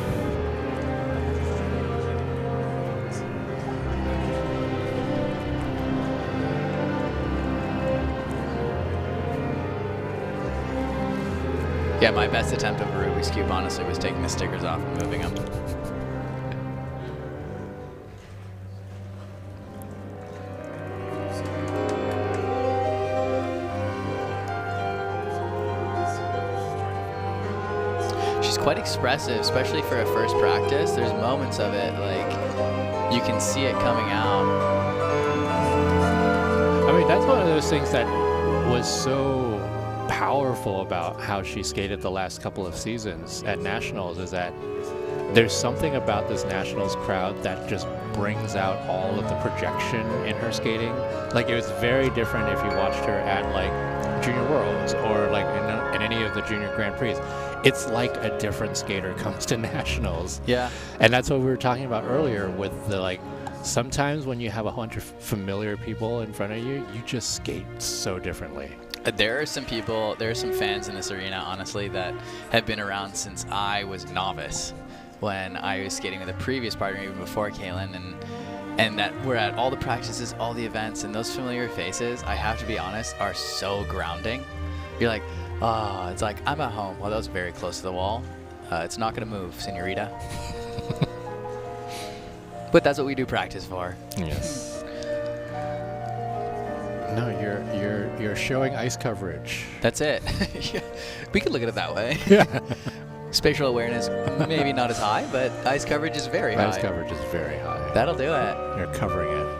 Yeah, my best attempt of a Rubik's Cube, honestly, was taking the stickers off and moving them. She's quite expressive, especially for a first practice. There's moments of it, like, you can see it coming out. I mean, that's one of those things that was so powerful about how she skated the last couple of seasons at Nationals, is that there's something about this Nationals crowd that just brings out all of the projection in her skating. Like, it was very different if you watched her at like Junior Worlds or like in any of the Junior Grand Prix. It's like a different skater comes to Nationals. Yeah. And that's what we were talking about earlier with the, like, sometimes when you have a bunch of familiar people in front of you, you just skate so differently. There are some people, there are some fans in this arena, honestly, that have been around since I was novice, when I was skating with a previous partner, even before Kaylin, and that we're at all the practices, all the events, and those familiar faces, I have to be honest, are so grounding. You're like, oh, it's like, I'm at home. Well, that was very close to the wall. It's not going to move, senorita. But that's what we do practice for. Yes. No, you're showing ice coverage. That's it. Yeah. We could look at it that way. Yeah. Spatial awareness, maybe not as high, but ice coverage is very high. Ice coverage is very high. That'll do it. You're covering it.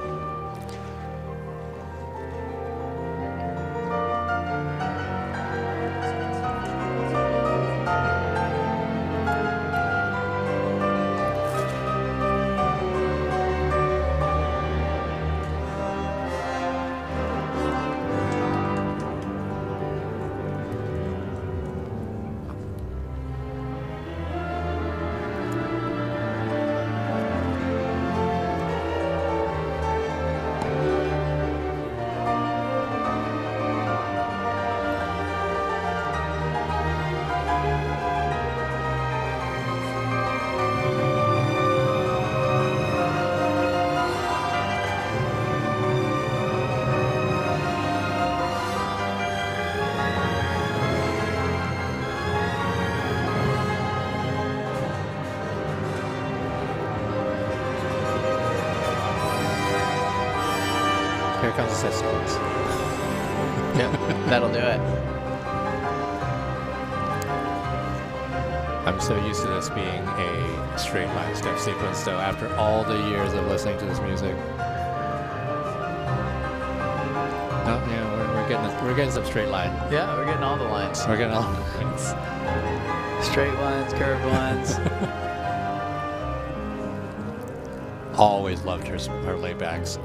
Here comes the sequence. Yeah, that'll do it. I'm so used to this being a straight line step sequence, though, after all the years of listening to this music. Oh, yeah, we're getting some straight line. Yeah, we're getting all the lines. We're getting all the lines. Straight ones, curved ones. Always loved her laybacks.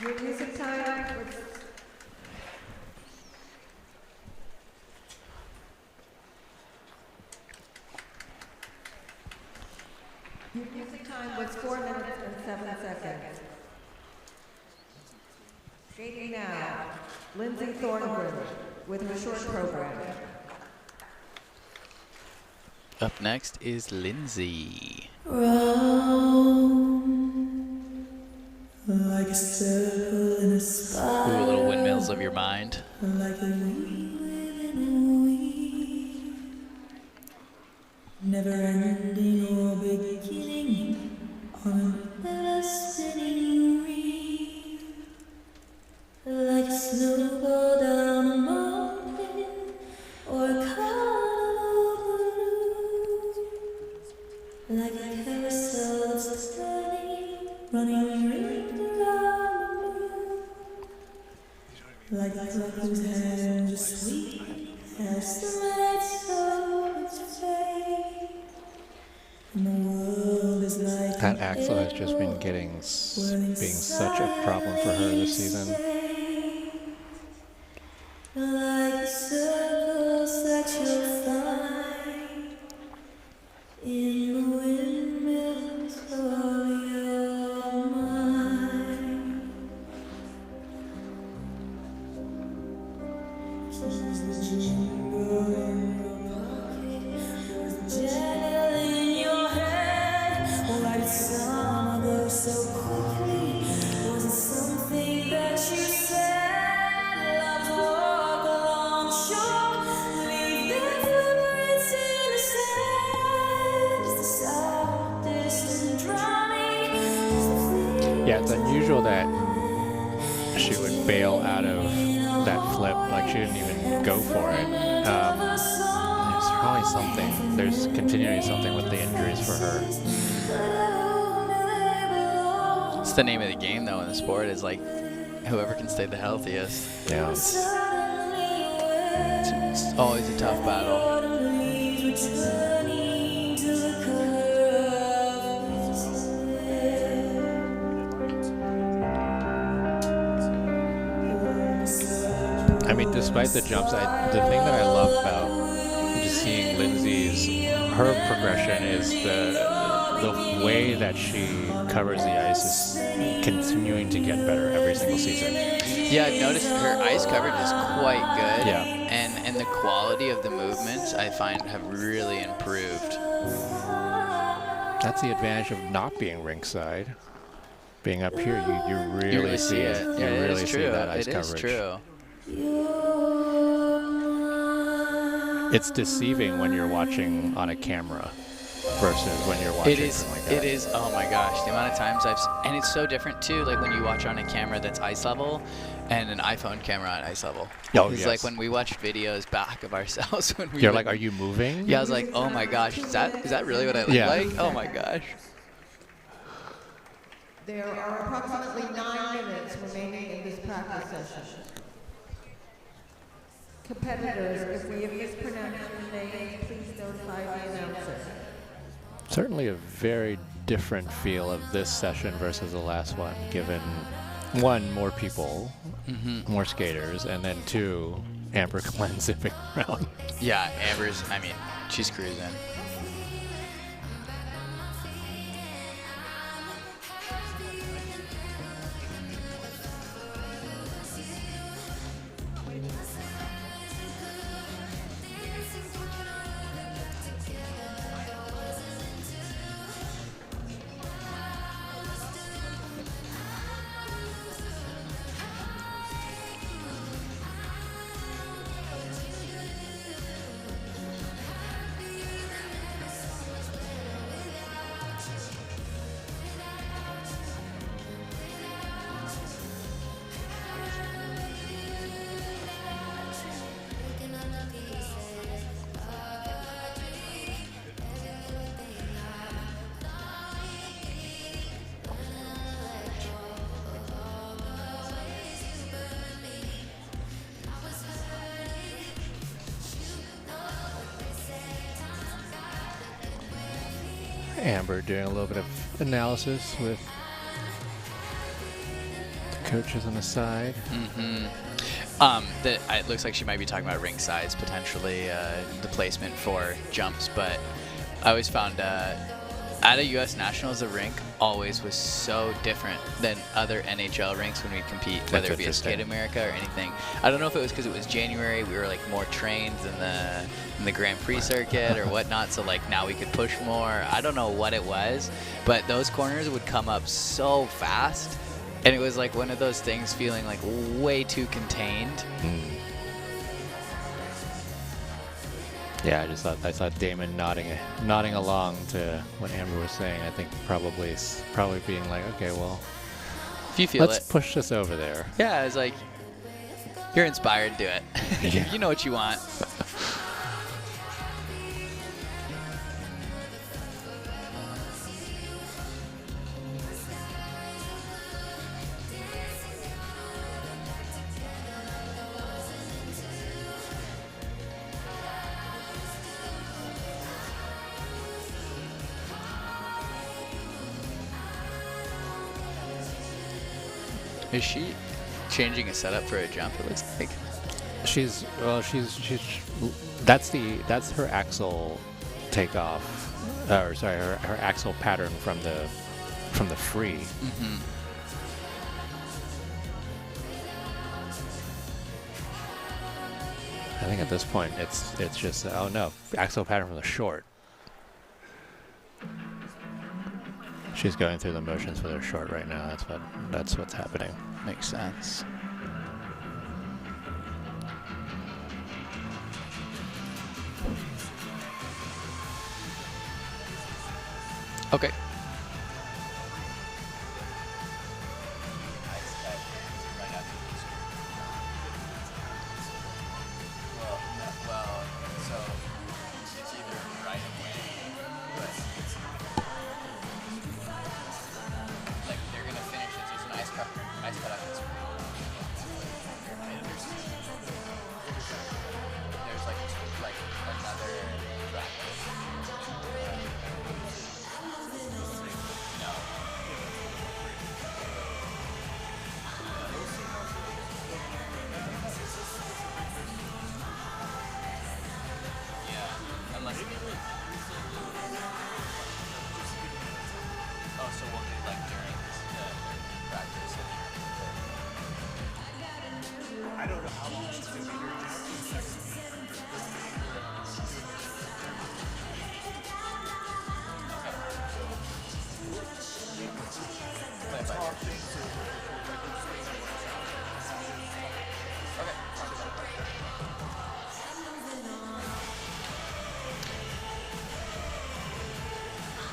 Your music time. Your music time was 4 minutes and 7 seconds. Skating now, Lindsay Thorngren with her short program. Up next is Lindsay. Like a circle in a spot. Ooh, little windmills of your mind. Like a wheel within a wheel. Never ending or beginning on a never spinning reel. Like a snowball down a mountain or a carnival balloon. Like a carousel that's turning, running rings around the moon. Like a clock whose hands are sweet as the minutes of its fate. And the world is like That axle has just been being such a problem for her this season. like the circles that you'll find in the windmills of your mind. Keys the jingle in your pocket, was the jangle in your head. Why did summer go so quickly? Was it something that you said? Love to walk along the shore, leave their footprints in the sand. Is the sound distant drumming? Is the feeling Yeah, it's unusual that she would bail out of that flip, like she didn't even go for it. There's probably something, there's continuing something with the injuries for her. It's the name of the game, though, in the sport, is like whoever can stay the healthiest. Yeah. It's always a tough battle. I mean, despite the jumps, the thing that I love about just seeing Lindsay's, her progression is the way that she covers the ice is continuing to get better every single season. Yeah, I've noticed her ice coverage is quite good. Yeah. And the quality of the movements, I find, have really improved. That's the advantage of not being Rinkside. Being up here, you really see it. Yeah, You it really is see true. that ice It is coverage. true. It's deceiving when you're watching on a camera versus when you're watching It is. something like that. It is. Oh my gosh, the amount of times and it's so different too. Like when you watch on a camera that's ice level, and an iPhone camera on ice level. Oh, It's yes. like when we watched videos back of ourselves when we. You're would- like, are you moving? Yeah, I was like, oh my gosh, is that really what I look Yeah. like? Oh my gosh. There are approximately 9 minutes remaining in this practice session. Competitors, if we have mispronounced your name, please notify the announcer. Certainly a very different feel of this session versus the last one, given one, more people, more skaters, and then two, Amber Glenn zipping around. Yeah, Amber's. I mean, she's cruising. Amber doing a little bit of analysis with the coaches on the side. It looks like she might be talking about rinksides, potentially the placement for jumps. But I always found at a U.S. Nationals, the rink always was so different than other NHL rinks when we compete, whether it be at Skate America or anything. I don't know if it was because it was January, we were like more trained in the Grand Prix circuit or whatnot, so like now we could push more. I don't know what it was, but those corners would come up so fast, and it was like one of those things feeling like way too contained. Yeah, I saw Damon nodding along to what Amber was saying. I think probably being like, okay, well, If you feel let's it. push this over there. Yeah, it's like, you're inspired, do it. Yeah. You know what you want. Is she changing a setup for a jump? It looks like. She's that's her axle takeoff, or sorry, her axle pattern from the free. I think at this point it's just oh no, axle pattern from the short. She's going through the motions for their short right now. That's what's happening. Makes sense. Okay.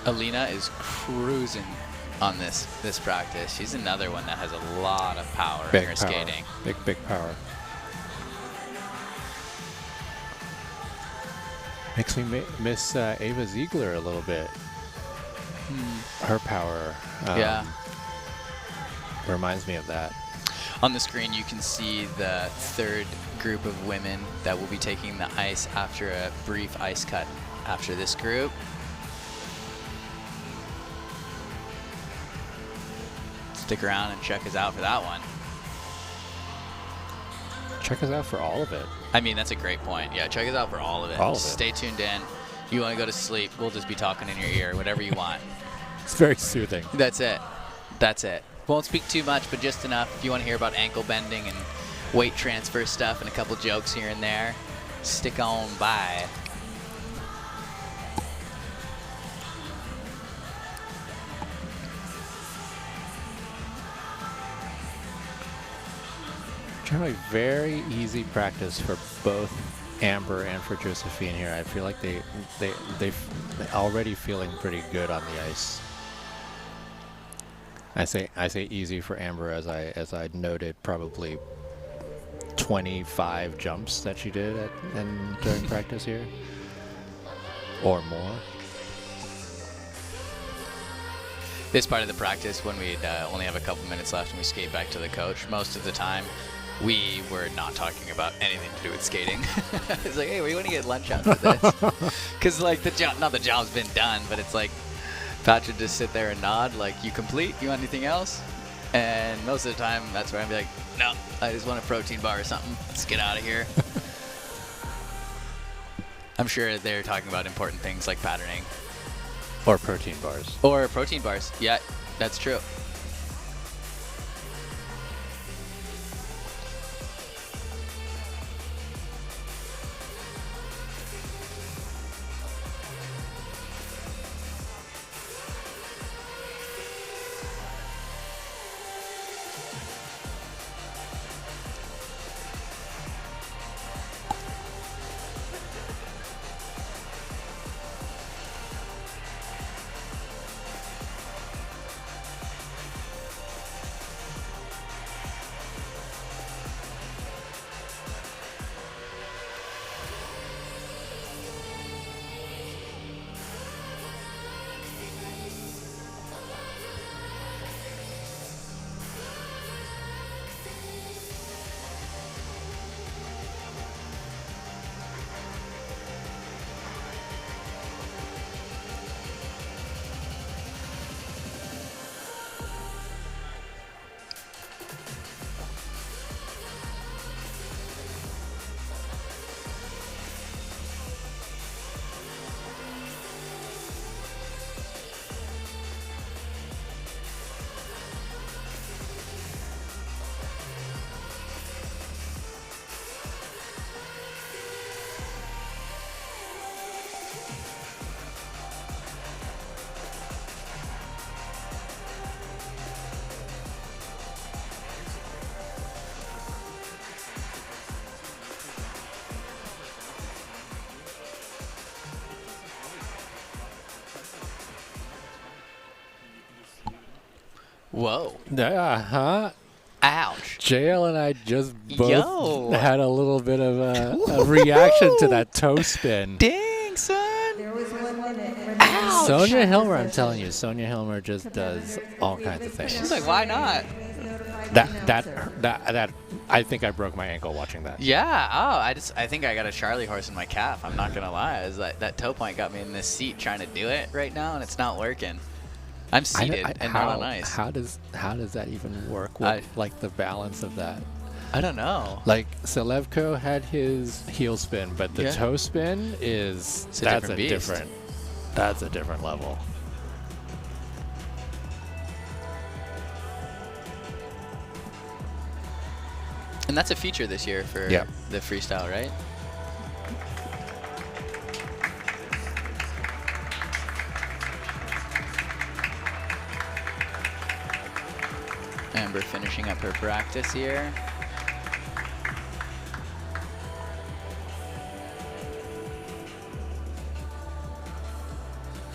Alina is cruising on this practice. She's another one that has a lot of power in her skating. Big power. Makes me miss Ava Ziegler a little bit. Her power. Yeah. Reminds me of that. On the screen, you can see the third group of women that will be taking the ice after a brief ice cut after this group. Stick around and check us out for that one. Check us out for all of it. I mean, that's a great point. Yeah, check us out for all of it. All of it. Stay tuned in. You want to go to sleep, we'll just be talking in your ear, whatever you want. It's very soothing. That's it. That's it. Won't speak too much, but just enough. If you want to hear about ankle bending and weight transfer stuff and a couple jokes here and there, stick on by. Generally, very easy practice for both Amber and for Josephine here. I feel like they're already feeling pretty good on the ice. I say easy for Amber as I noted probably 25 jumps that she did during practice here, or more. This part of the practice, when we only have a couple minutes left and we skate back to the coach, most of the time we were not talking about anything to do with skating. It's like, hey, we want to get lunch after this. Because, like, not the job's been done, but it's like, Patch would just sit there and nod like, you complete? You want anything else? And most of the time, that's where I'd be like, no, I just want a protein bar or something. Let's get out of here. I'm sure they're talking about important things like patterning. Or protein bars. Or protein bars. Yeah, that's true. Whoa. Huh? Ouch. JL and I just both Yo. had a little bit of a reaction to that toe spin. Dang, son. There was 1 minute remaining. Ouch. Sonia Hilmer, I'm telling you, Sonia Hilmer just does all kinds of She's things. like, why not? That I think I broke my ankle watching that. Yeah. Oh, I think I got a Charlie horse in my calf. I'm not gonna lie. It's like that toe point got me in this seat trying to do it right now, and it's not working. I'm seated and not on ice. How does that even work with like the balance of that? I don't know. Like Selevko had his heel spin, but the Yeah. toe spin is It's a different beast. That's a different level. And that's a feature this year for Yeah. the freestyle, right? Amber finishing up her practice here.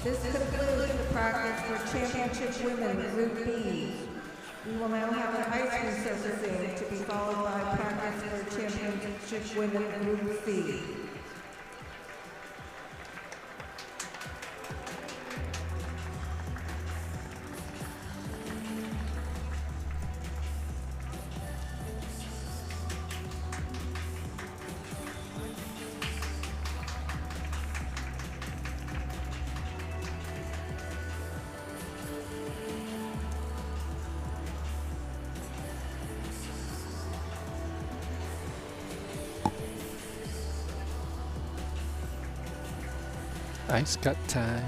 This concludes the practice for Championship Women Group B. We will now have the ice resurfacing to be followed by practice for Championship Women Group C. Ice cut time.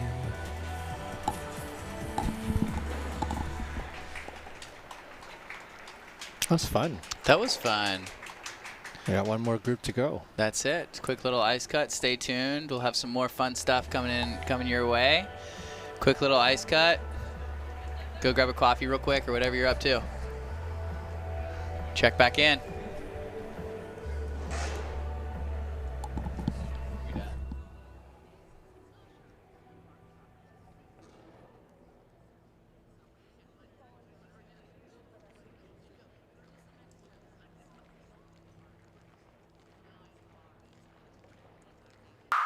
That was fun. That was fun. We got one more group to go. That's it. Quick little ice cut. Stay tuned. We'll have some more fun stuff coming your way. Quick little ice cut. Go grab a coffee real quick or whatever you're up to. Check back in.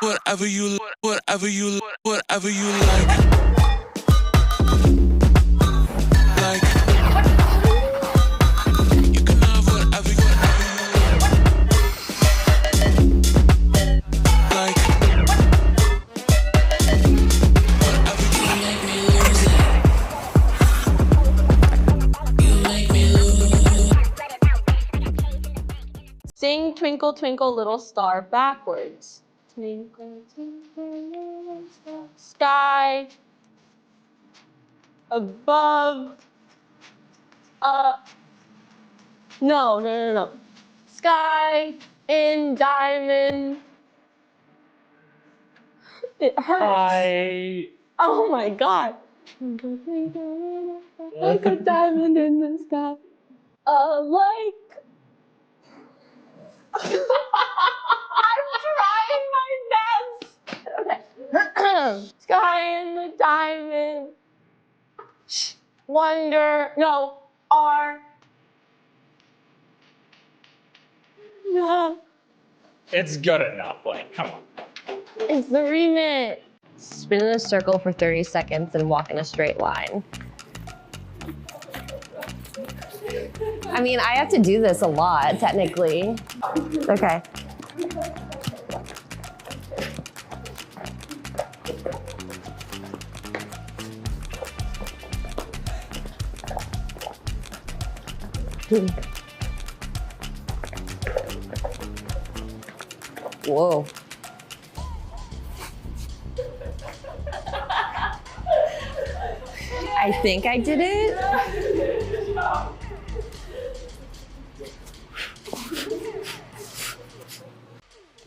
Whatever you like. Like you can have whatever you like. Whatever you make me like. Sing Twinkle Twinkle Little Star backwards. Twinkle, twinkle, little star. Sky above. No. Sky in diamond. It hurts. Oh my God. Twinkle, twinkle, like a diamond in the sky. Like. I'm trying my best. Okay. Sky in the diamond. Wonder. No. R. No. It's good enough, like, come on. It's the remit. Spin in a circle for 30 seconds and walk in a straight line. I mean, I have to do this a lot, technically. Okay. Whoa. I think I did it.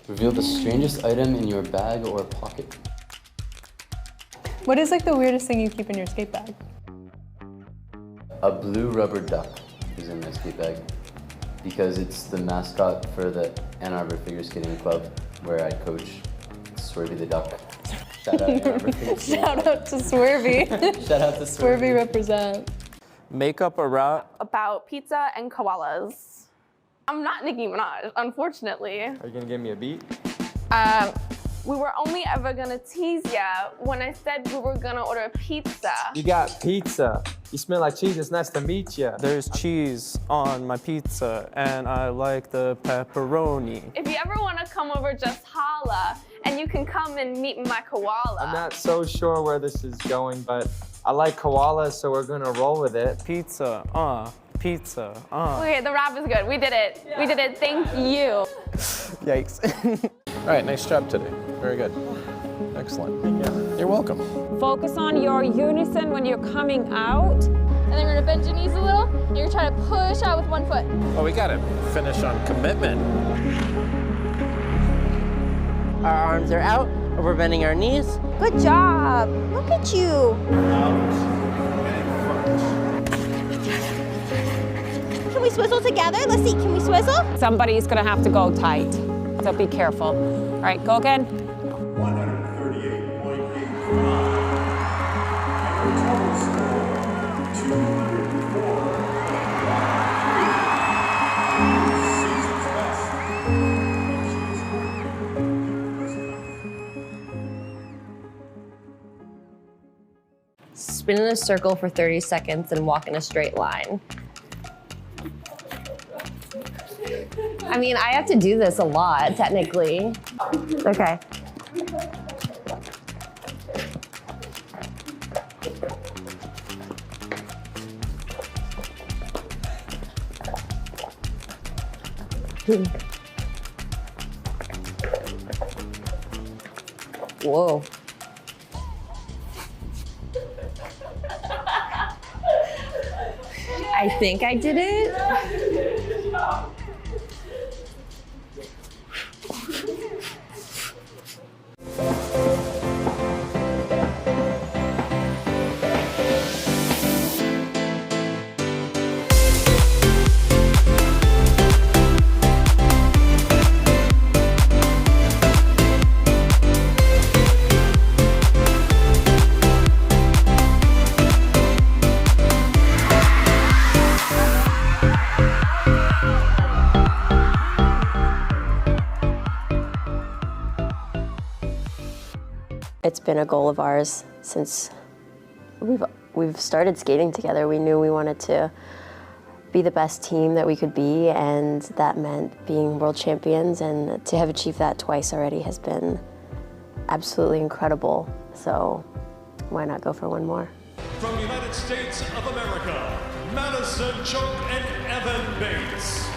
Reveal the strangest item in your bag or pocket. What is like the weirdest thing you keep in your skate bag? A blue rubber duck is in my skate bag because it's the mascot for the Ann Arbor Figure Skating Club where I coach. Swervy the Duck. Shout out Ann Arbor Figure Skating Shout out to Swervy. Shout out to Swervy represent. Make up a rap About pizza and koalas. I'm not Nicki Minaj, unfortunately. Are you gonna give me a beat? We were only ever gonna tease ya when I said we were gonna order pizza. You got pizza. You smell like cheese. It's nice to meet ya. There's cheese on my pizza, and I like the pepperoni. If you ever wanna come over, just holla, and you can come and meet my koala. I'm not so sure where this is going, but I like koalas, so we're gonna roll with it. Pizza, pizza, Okay, the rap is good. We did it. We did it. Thank you. Yikes. All right, nice job today. Very good. Excellent. You're welcome. Focus on your unison when you're coming out. And then we're gonna bend your knees a little. And you're trying to push out with one foot. Oh, we gotta finish on commitment. Our arms are out, and we're bending our knees. Good job. Look at you. Can we swizzle together? Let's see, can we swizzle? Somebody's gonna have to go tight, so be careful. All right, go again. 138.85. And your total score, 204. Season's best. Spin in a circle for 30 seconds and walk in a straight line. I mean, I have to do this a lot, technically. Okay. Whoa. I think I did it. It's been a goal of ours since we've started skating together. We knew we wanted to be the best team that we could be, and that meant being world champions, and to have achieved that twice already has been absolutely incredible. So why not go for one more? From United States of America, Madison Choke and Evan Bates.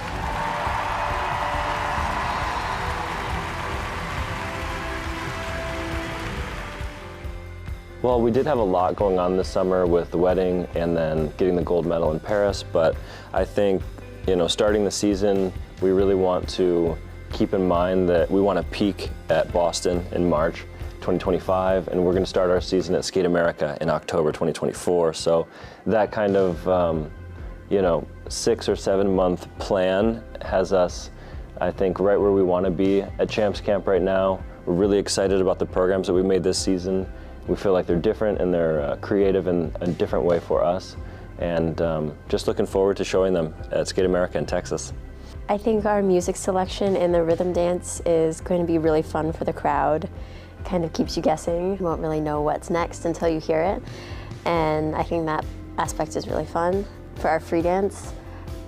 Well, we did have a lot going on this summer with the wedding and then getting the gold medal in Paris, but I think, starting the season, we really want to keep in mind that we want to peak at Boston in March 2025, and we're going to start our season at Skate America in October 2024. So that kind of, 6 or 7 month plan has us, I think, right where we want to be at Champs Camp right now. We're really excited about the programs that we made this season. We feel like they're different and they're creative in a different way for us. And just looking forward to showing them at Skate America in Texas. I think our music selection in the rhythm dance is going to be really fun for the crowd. Kind of keeps you guessing. You won't really know what's next until you hear it. And I think that aspect is really fun. For our free dance,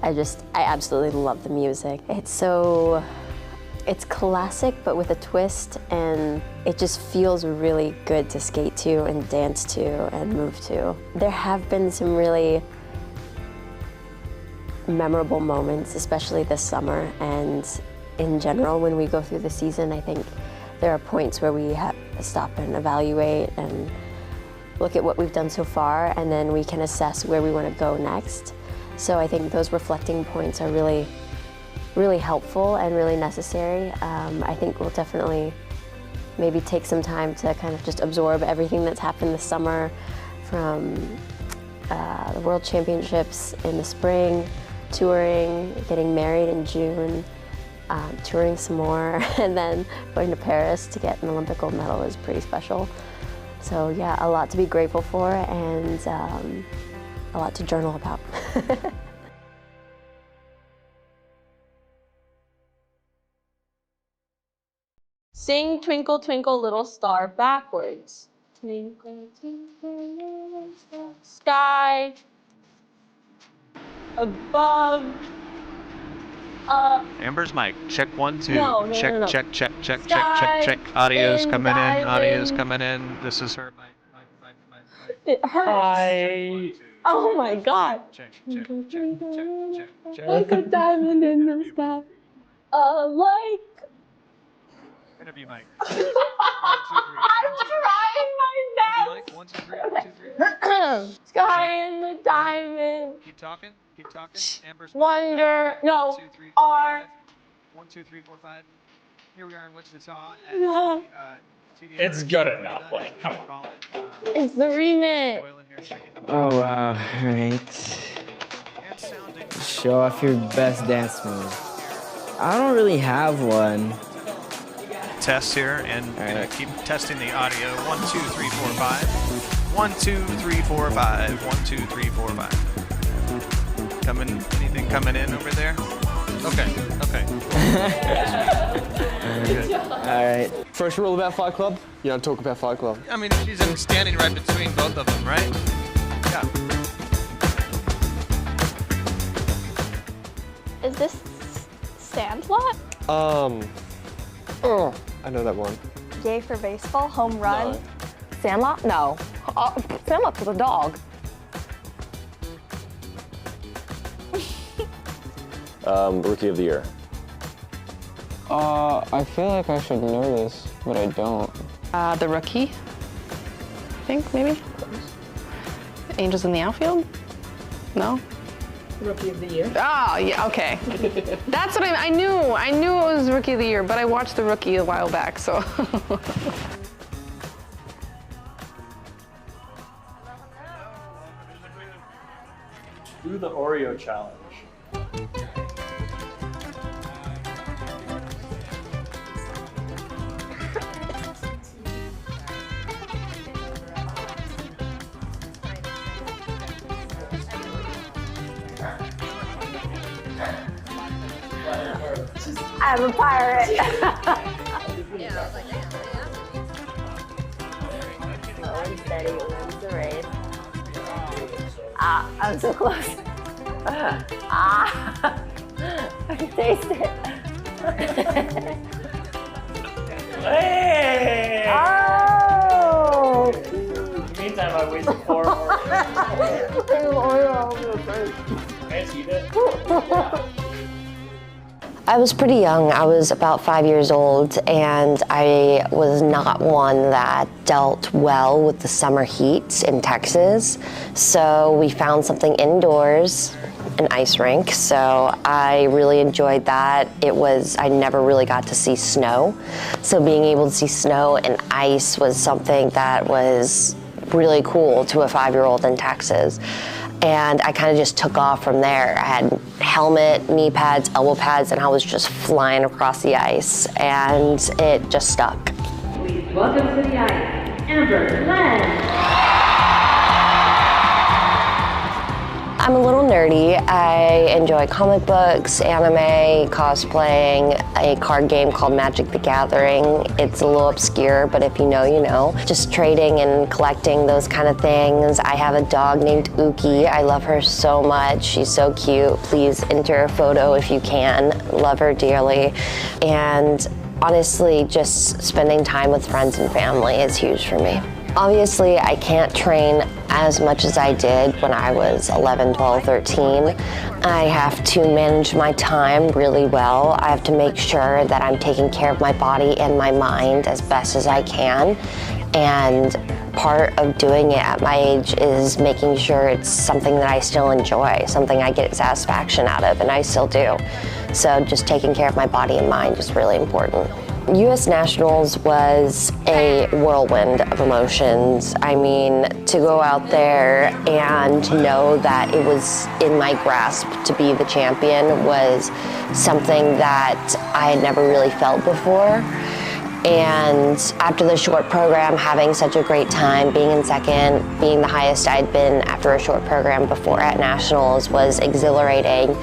I absolutely love the music. It's classic, but with a twist, and it just feels really good to skate to and dance to and move to. There have been some really memorable moments, especially this summer, and in general, when we go through the season, I think there are points where we have to stop and evaluate and look at what we've done so far, and then we can assess where we want to go next. So I think those reflecting points are really helpful and really necessary. I think we'll definitely maybe take some time to kind of just absorb everything that's happened this summer, from the World Championships in the spring, touring, getting married in June, touring some more, and then going to Paris to get an Olympic gold medal is pretty special. So yeah, a lot to be grateful for and a lot to journal about. Sing Twinkle Twinkle Little Star backwards. Twinkle, twinkle, little star. Sky above. Amber's mic. Check 1, 2. No, check, no. check, check, check, Sky check, check. Audio's in coming in. Audio's diamond. coming in. This is her mic. It hurts. Oh my God. Check. Like a diamond in the sky. Like. Interview mic. I'm trying my best. 1, 2, 3. 1, 2, 3. Sky in the diamond. Keep talking. Amber's Wonder. No. 1, 2, 3, 4, R. 5. 1, 2, 3, 4, 5. Here we are in Wichita. No. It's good enough. Like, come on. It's the remix. Oh wow, alright. Show off your best dance move. I don't really have one. Test here and keep testing the audio. 1, 2, 3, 4, 5. 1, 2, 3, 4, 5. 1, 2, 3, 4, 5. Anything coming in over there? Okay. Alright. First rule about Fight Club, you don't talk about Fight Club. I mean, she's standing right between both of them, right? Yeah. Is this Sandlot? Oh, I know that one. Yay for baseball, home run. No. Sandlot? No. Sandlot's with a dog. Rookie of the Year. I feel like I should know this, but I don't. The Rookie, I think, maybe? Angels in the Outfield? No? Rookie of the Year. Oh, yeah, okay. That's what I knew it was Rookie of the Year, but I watched The Rookie a while back, so. Do the Oreo challenge. I'm a pirate. Slow and steady wins the race. Ah, I'm so close. Ah, I can taste it. Hey! Oh! Meantime, I wasted 4 Oreos. Can I eat it? I was pretty young. I was about 5 years old, and I was not one that dealt well with the summer heat in Texas. So we found something indoors, an ice rink. So I really enjoyed that. I never really got to see snow. So being able to see snow and ice was something that was really cool to a 5-year-old in Texas. And I kind of just took off from there. I had helmet, knee pads, elbow pads, and I was just flying across the ice, and it just stuck. Please welcome to the ice, Amber Glenn. I'm a little nerdy. I enjoy comic books, anime, cosplaying, a card game called Magic the Gathering. It's a little obscure, but if you know, you know. Just trading and collecting, those kind of things. I have a dog named Uki. I love her so much. She's so cute. Please enter a photo if you can. Love her dearly. And honestly, just spending time with friends and family is huge for me. Obviously, I can't train as much as I did when I was 11, 12, 13. I have to manage my time really well. I have to make sure that I'm taking care of my body and my mind as best as I can. And part of doing it at my age is making sure it's something that I still enjoy, something I get satisfaction out of, and I still do. So just taking care of my body and mind is really important. U.S. Nationals was a whirlwind of emotions. I mean, to go out there and know that it was in my grasp to be the champion was something that I had never really felt before. And after the short program, having such a great time, being in second, being the highest I'd been after a short program before at Nationals was exhilarating.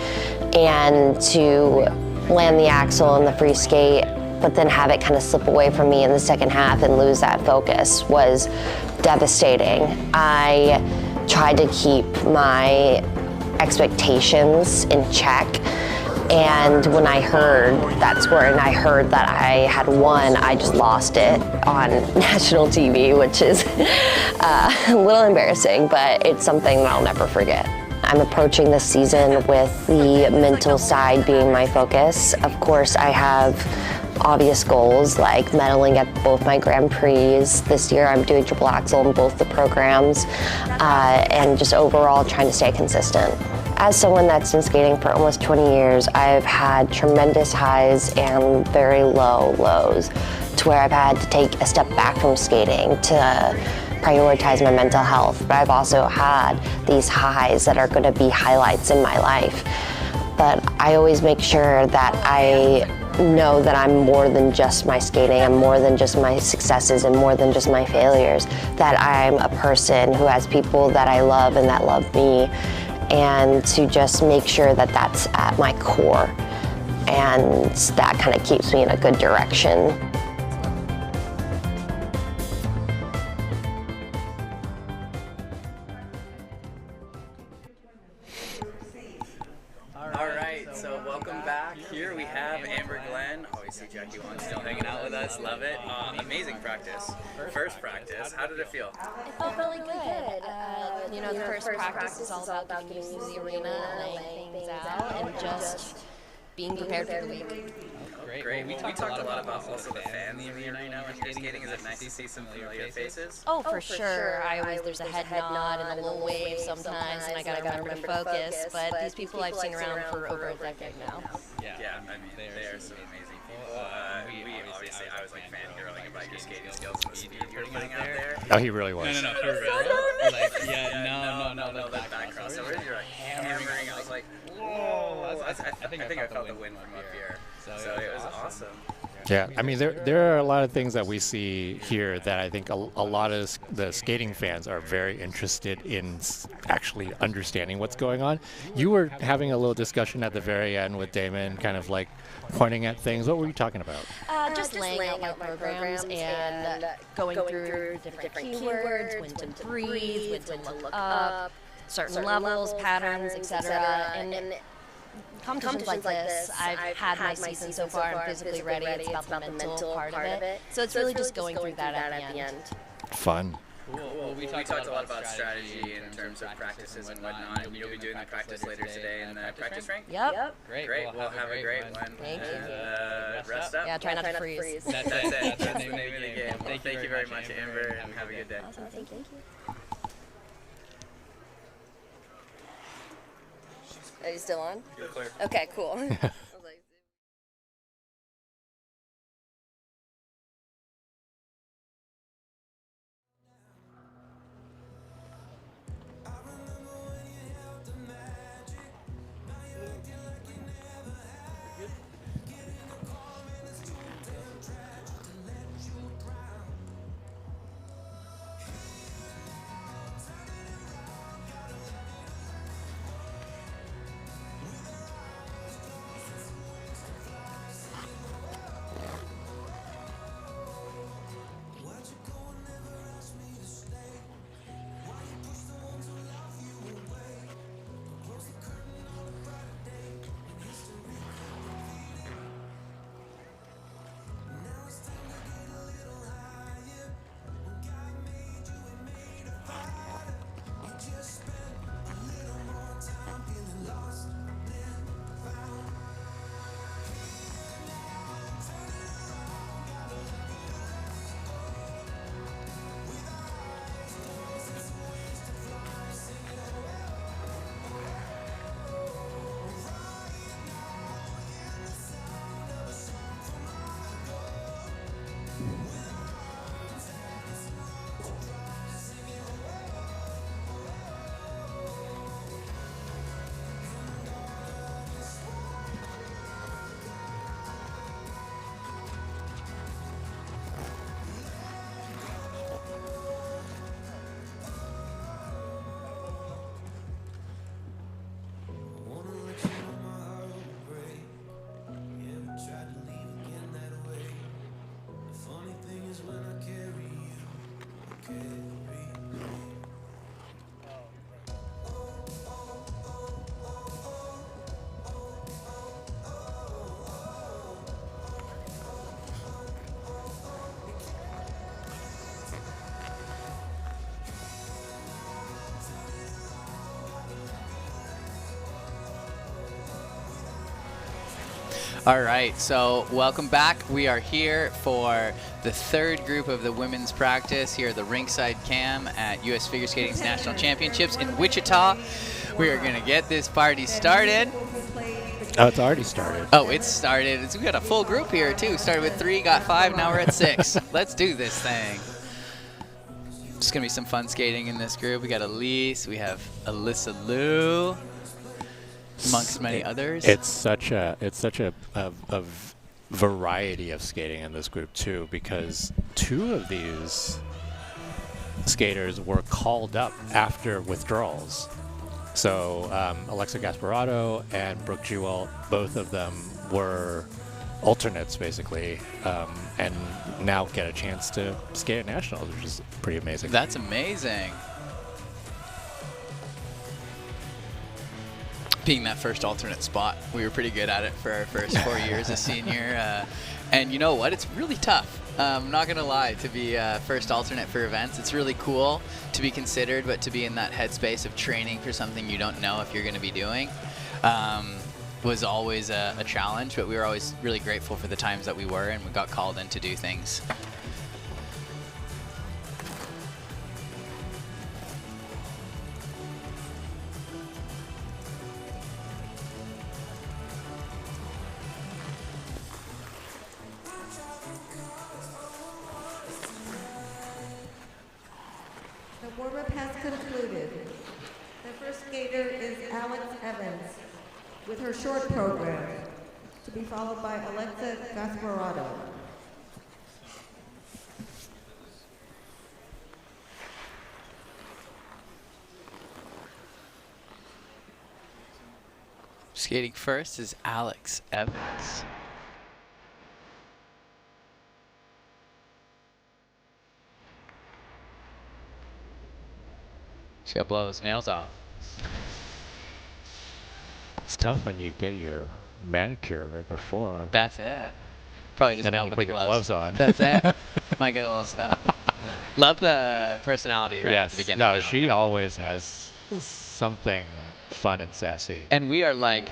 And to land the axel in the free skate, but then have it kind of slip away from me in the second half and lose that focus was devastating. I tried to keep my expectations in check, and when I heard that I had won, I just lost it on national TV, which is a little embarrassing, but it's something that I'll never forget. I'm approaching this season with the mental side being my focus. Of course, I have obvious goals like medaling at both my Grand Prix. This year I'm doing triple axel in both the programs, and just overall trying to stay consistent. As someone that's been skating for almost 20 years, I've had tremendous highs and very low lows, to where I've had to take a step back from skating to prioritize my mental health. But I've also had these highs that are going to be highlights in my life. But I always make sure that I know that I'm more than just my skating, I'm more than just my successes and more than just my failures, that I'm a person who has people that I love and that love me, and to just make sure that that's at my core, and that kind of keeps me in a good direction. Alright, so welcome back. Here we have Amber Glenn. Oh, we see Jackie Wong still hanging out with us. Love it. Amazing practice. First practice. How did it feel? It felt really good. You know, the first practice is all about getting used to the arena and laying things out and just being prepared for the week. Great. We talked a lot about also the fans in the arena when you're skating. Is it nice to see some familiar faces? Oh, for sure. There's a head nod and a little wave sometimes, and I gotta remember to focus. But these people I've seen around for over a decade now. Yeah, I mean, they are some amazing people. Obviously, I was like fangirling about your skating skills and the speed you were putting out there. Oh, he really was. No, for real. No, the back crossover. You're like hammering. I was like, whoa. I think I felt the wind from up here. So it was awesome. Yeah, I mean, there are a lot of things that we see here that I think a lot of the skating fans are very interested in actually understanding what's going on. You were having a little discussion at the very end with Damon, kind of like pointing at things. What were you talking about? Just laying out my programs and going through different keywords, when to breathe, when to look up, certain levels, patterns, etc. And competitions like this, I've had my season so far. I'm physically ready. It's about the mental part of it. So it's really just going through that at the end. Fun. Well, we talked a lot about strategy in terms of practices and whatnot. And you'll be doing the practice later today in the practice rink? Yep. Great. We'll have a great one. Thank you. Rest up. Yeah, try not to freeze. That's it. That's the name of the game. Well, thank you very much, Amber, and have a good day. Awesome. Thank you. Are you still on? You're clear. Okay, cool. All right, so welcome back. We are here for the third group of the women's practice here at the Rinkside Cam at U.S. Figure Skating's National Championships in Wichita. We are going to get this party started. Oh, it's already started. Oh, it's started. We got a full group here, too. Started with 3, got 5, now we're at 6. Let's do this thing. It's going to be some fun skating in this group. We got Elise, we have Alyssa Liu, amongst many others. It's such a variety of skating in this group too, because 2 of these skaters were called up after withdrawals. So Alexa Gasparotto and Brooke Jewell, both of them were alternates basically, and now get a chance to skate at nationals, which is pretty amazing. That's amazing. Being that first alternate spot, we were pretty good at it for our first 4 years as senior. And you know what? It's really tough. I'm not going to lie, to be first alternate for events. It's really cool to be considered, but to be in that headspace of training for something you don't know if you're going to be doing was always a challenge, but we were always really grateful for the times that we were, and we got called in to do things. The warm-up has concluded. The first skater is Alex Evans with her short program, to be followed by Alexa Gasparotto. Skating first is Alex Evans. She's got to blow those nails off. It's tough when you get your manicure right before. That's it. Probably just and have then to put put your gloves on. That's it. Might get a little stuff. Love the personality right at the Yes. beginning. No, she always has something fun and sassy. And we are like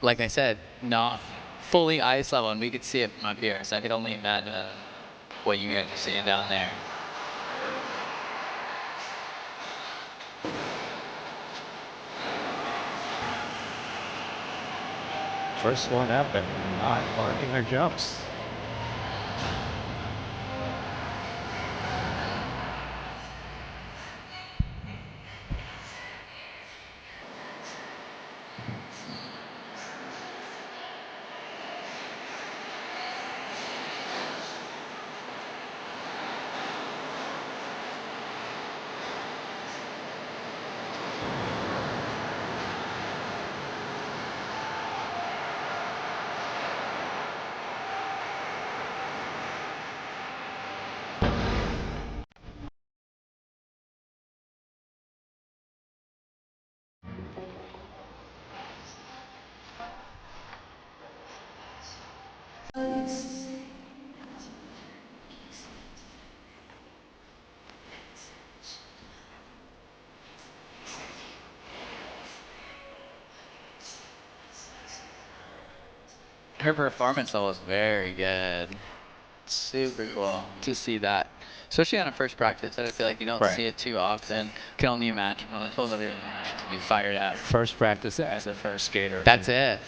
I said, not fully ice level, and we could see it from up here. So I could only imagine what you guys are seeing down there. First one up and not marking her jumps. Her performance level is very good. Super cool to see that, especially on a first practice. I feel like you don't see it too often. Can only imagine when it's supposed to be fired up. First practice as a first skater. That's it.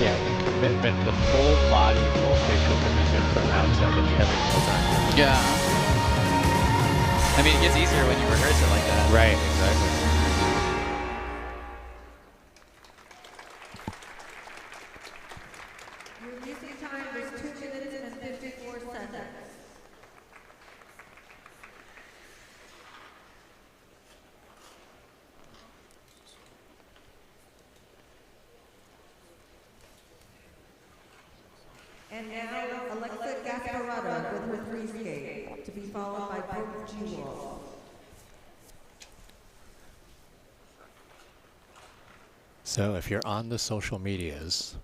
Yeah, the commitment, the full body, full facial commitment from outside and every time. Yeah. I mean, it gets easier when you rehearse it like that. Right, exactly. Your releasing time was 2 minutes and 54 seconds. And now, Alexa Gasparotto with her free skate, to be followed by Brooke Jewell. So if you're on the social medias,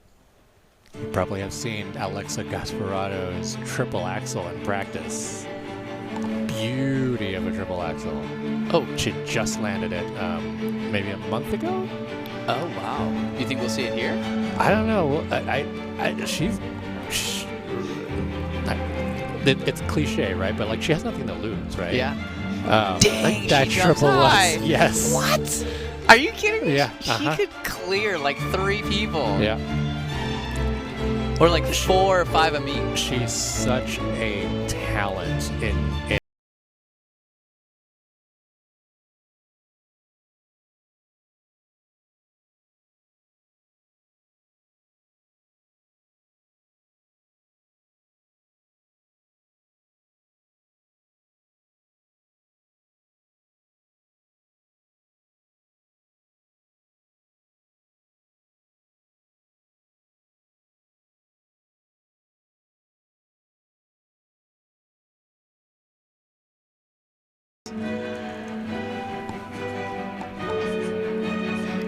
you probably have seen Alexa Gasparoto's triple axel in practice. Beauty of a triple axel. Oh, she just landed it maybe a month ago? Oh, wow. You think we'll see it here? I don't know. It's cliche, right? But like, she has nothing to lose, right? Yeah. Dang, like that she jumps triple high. axel. Yes. What? Are you kidding me? Yeah. She could clear like 3 people. Yeah. Or like 4 or 5 of me. She's such a talent in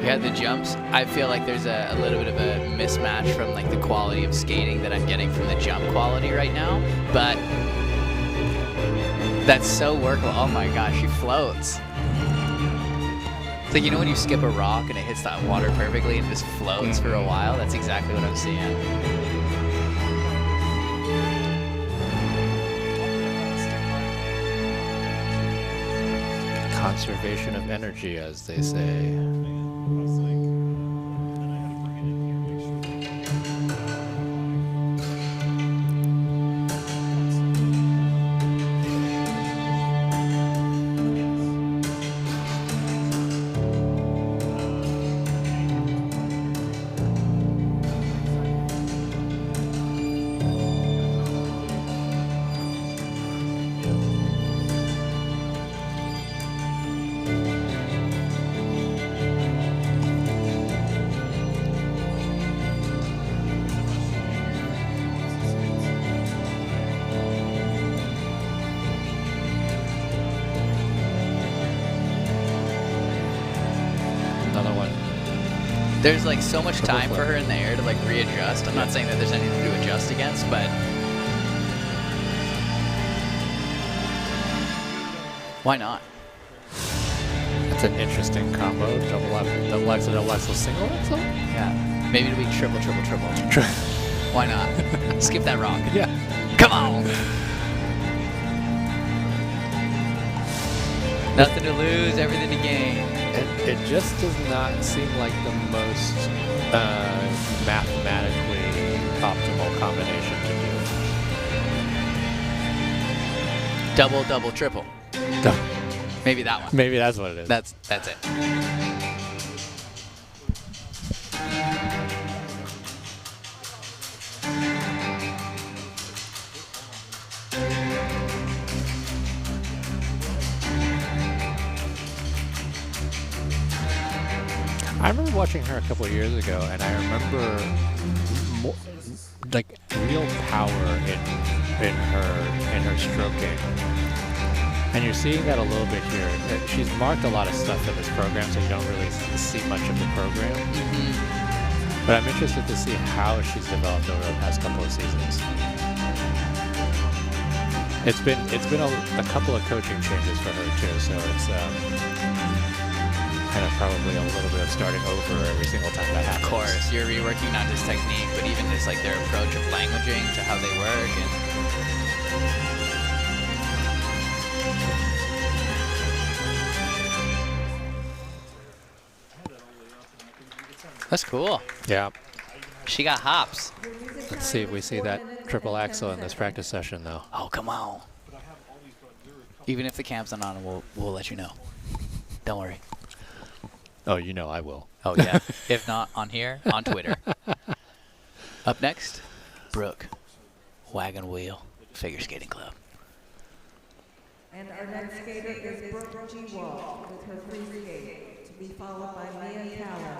Yeah, the jumps, I feel like there's a little bit of a mismatch from like the quality of skating that I'm getting from the jump quality right now, but that's so workable. Oh my gosh, she floats. It's like, you know when you skip a rock and it hits that water perfectly and just floats for a while? That's exactly what I'm seeing. conservation of energy, as they say. There's like so much time for her in the air to like readjust. I'm not saying that there's anything to adjust against, but why not? That's an interesting combo. Double axel, double axel, single axel? Yeah. Maybe it'll be triple, triple, triple. Why not? Skip that rock. Yeah. Come on. Nothing to lose, everything to gain. It just does not seem like the most mathematically optimal combination to do. Double, double, triple. Maybe that one. Maybe that's what it is. That's it. I remember watching her a couple of years ago, and I remember like real power in her stroking. And you're seeing that a little bit here. She's marked a lot of stuff in this program, so you don't really see much of the program. But I'm interested to see how she's developed over the past couple of seasons. It's been a couple of coaching changes for her too, so it's kind of probably a little bit of starting over every single time that happens. Of course, you're reworking not just technique, but even just like their approach of languaging to how they work. And that's cool. Yeah. She got hops. Let's see if we see that triple axel in this practice session, though. Oh, come on. Even if the cam's not on, we'll let you know. Don't worry. Oh, you know I will. Oh, yeah. If not on here, on Twitter. Up next, Brooke, Wagon Wheel Figure Skating Club. And our next skater is Brooke G. Wall with her free skate, to be followed by Mia Callan.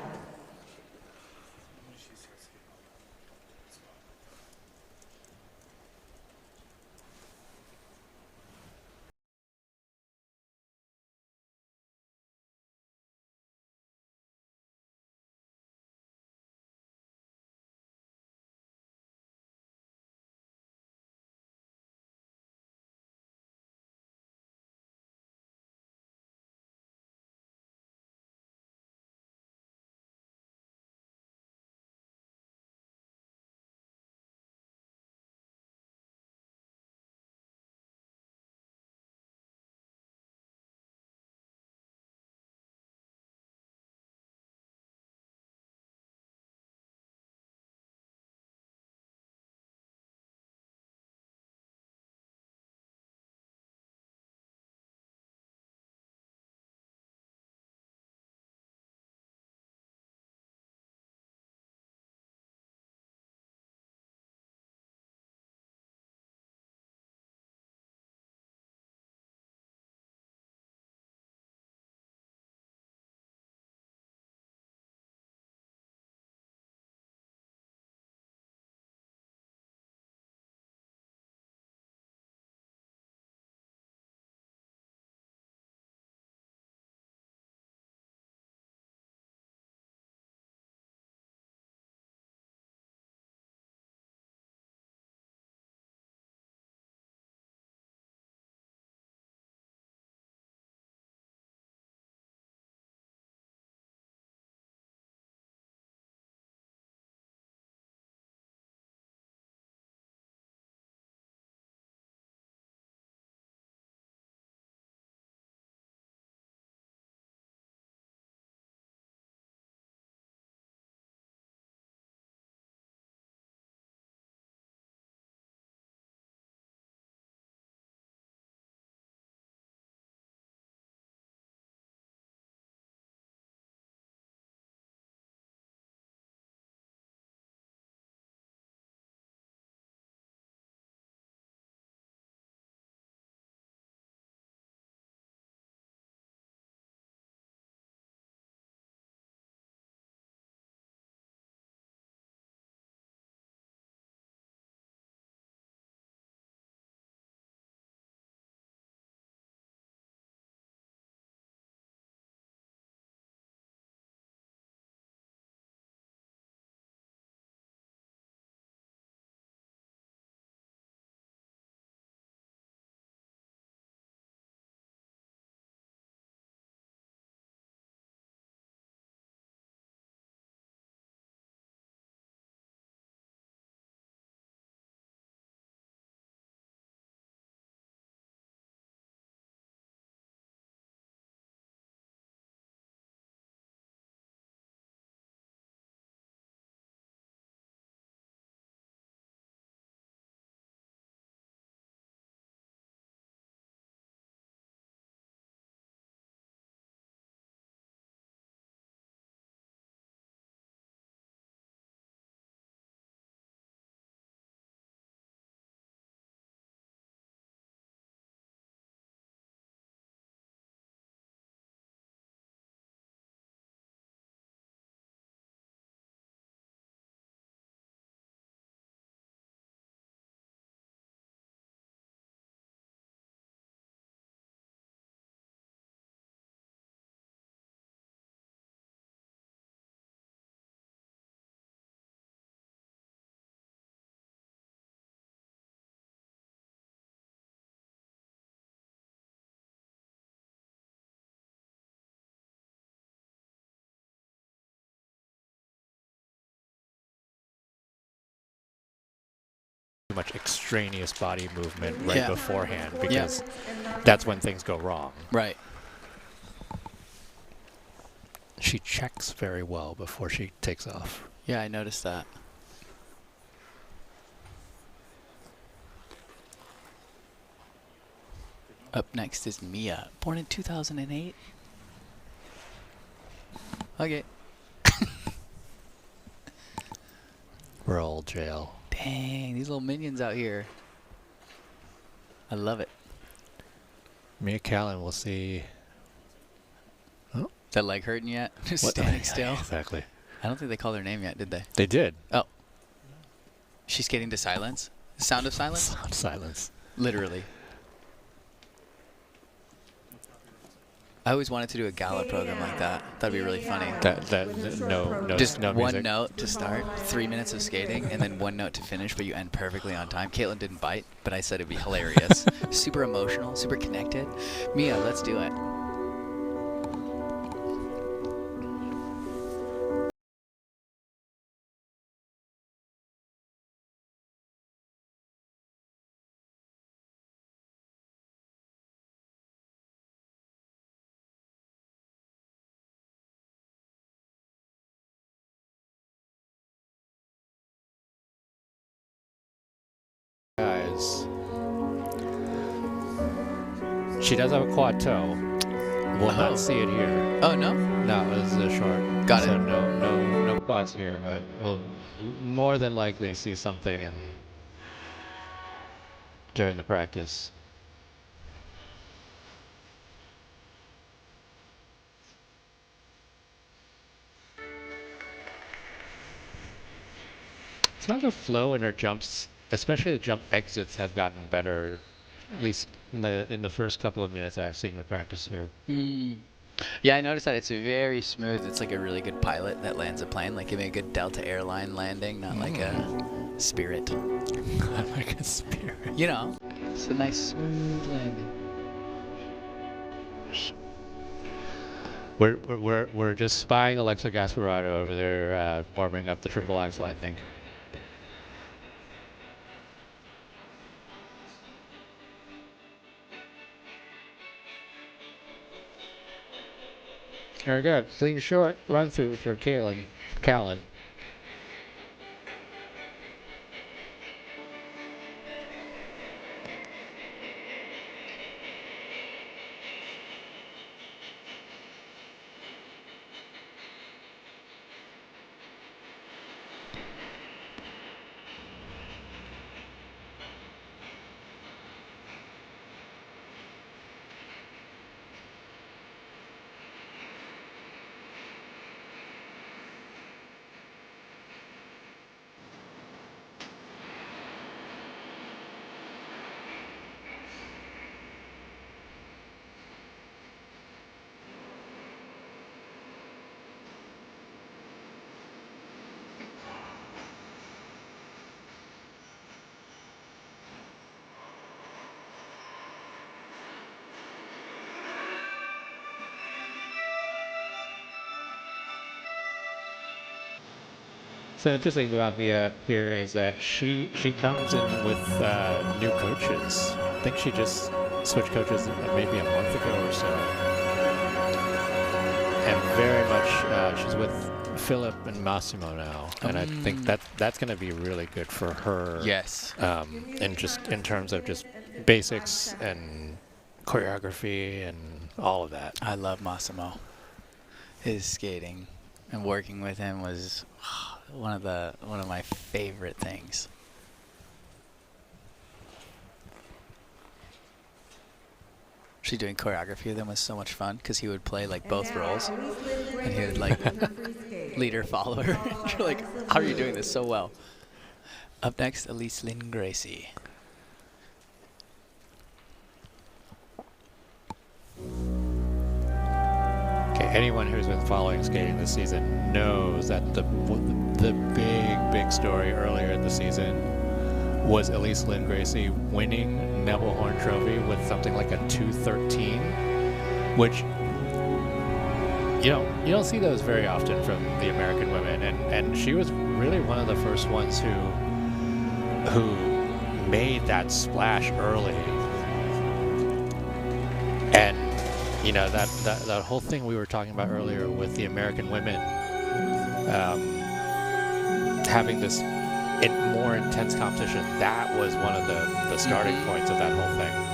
too much extraneous body movement right Yeah. beforehand, Yeah. because that's when things go wrong. Right. She checks very well before she takes off. Yeah, I noticed that. Up next is Mia, born in 2008. Okay. Roll jail. Dang, these little minions out here. I love it. Mia Callan, we'll see. Oh. Is that leg hurting yet? Just What? standing Yeah, still. exactly. I don't think they called her name yet, did they? They did. Oh. She's skating to silence? The sound of silence? Sound of silence. Literally. I always wanted to do a gala program like that. That'd be really funny. Just one music. note to start, 3 minutes of skating, and then one note to finish, but you end perfectly on time. Caitlin didn't bite, but I said it'd be hilarious. Super emotional, super connected. Mia, let's do it. Guys, she does have a quad toe. We'll not see it here. Oh no? No, this is a short. Got so it. No quads here, but we'll more than likely see something during the practice. It's not the flow in her jumps, especially the jump exits, have gotten better. At least in the first couple of minutes I've seen the practice here. Yeah, I noticed that it's very smooth. It's like a really good pilot that lands a plane, like giving a good Delta airline landing, not like a Spirit. Not like a Spirit. You know, it's a nice smooth landing. We're just spying Alexa Gasparotto over there, warming up the Triple Axe Lightning. Very good. Clean short run through for Callan. So interesting about Mia here is that she comes in with new coaches. I think she just switched coaches maybe a month ago or so, and very much she's with Philip and Massimo now, and I think that's going to be really good for her. Yes. And just in terms of just basics and choreography and all of that. I love Massimo. His skating and working with him was one of my favorite things. Actually, doing choreography with him was so much fun because he would play like both roles, and he would like leader follower. You're like, how are you doing this so well? Up next, Elise Lynn Gracie. Okay, anyone who's been following skating this season knows that the big story earlier in the season was Elise Lynn Gracie winning Neville Horn Trophy with something like a 2:13, which you don't see those very often from the American women, and she was really one of the first ones who made that splash early. And, you know, that whole thing we were talking about earlier with the American women having this more intense competition, that was one of the starting points of that whole thing.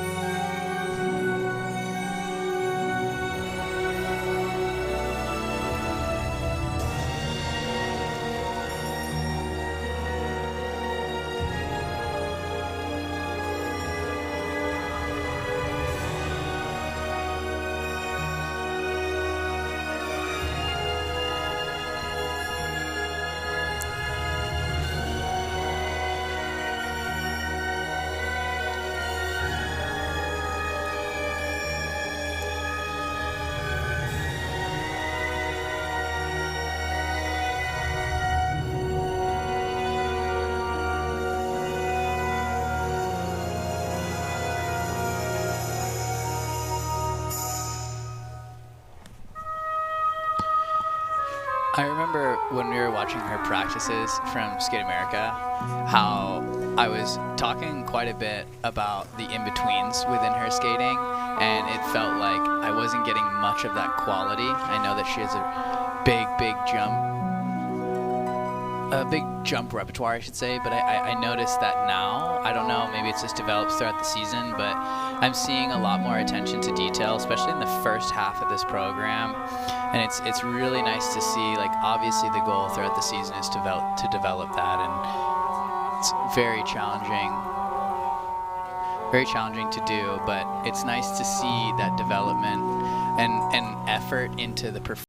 I remember when we were watching her practices from Skate America, how I was talking quite a bit about the in-betweens within her skating, and it felt like I wasn't getting much of that quality. I know that she has a big jump repertoire, I should say, but I noticed that now. I don't know, maybe it's just developed throughout the season, but I'm seeing a lot more attention to detail, especially in the first half of this program. And it's really nice to see, like, obviously the goal throughout the season is to develop that, and it's very challenging to do, but it's nice to see that development and effort into the performance.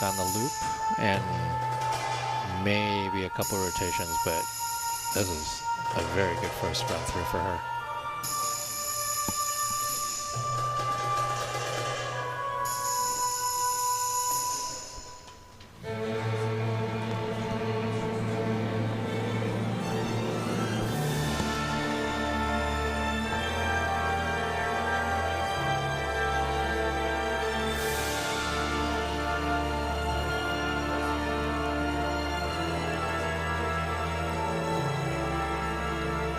On the loop and maybe a couple rotations, but this is a very good first run through for her.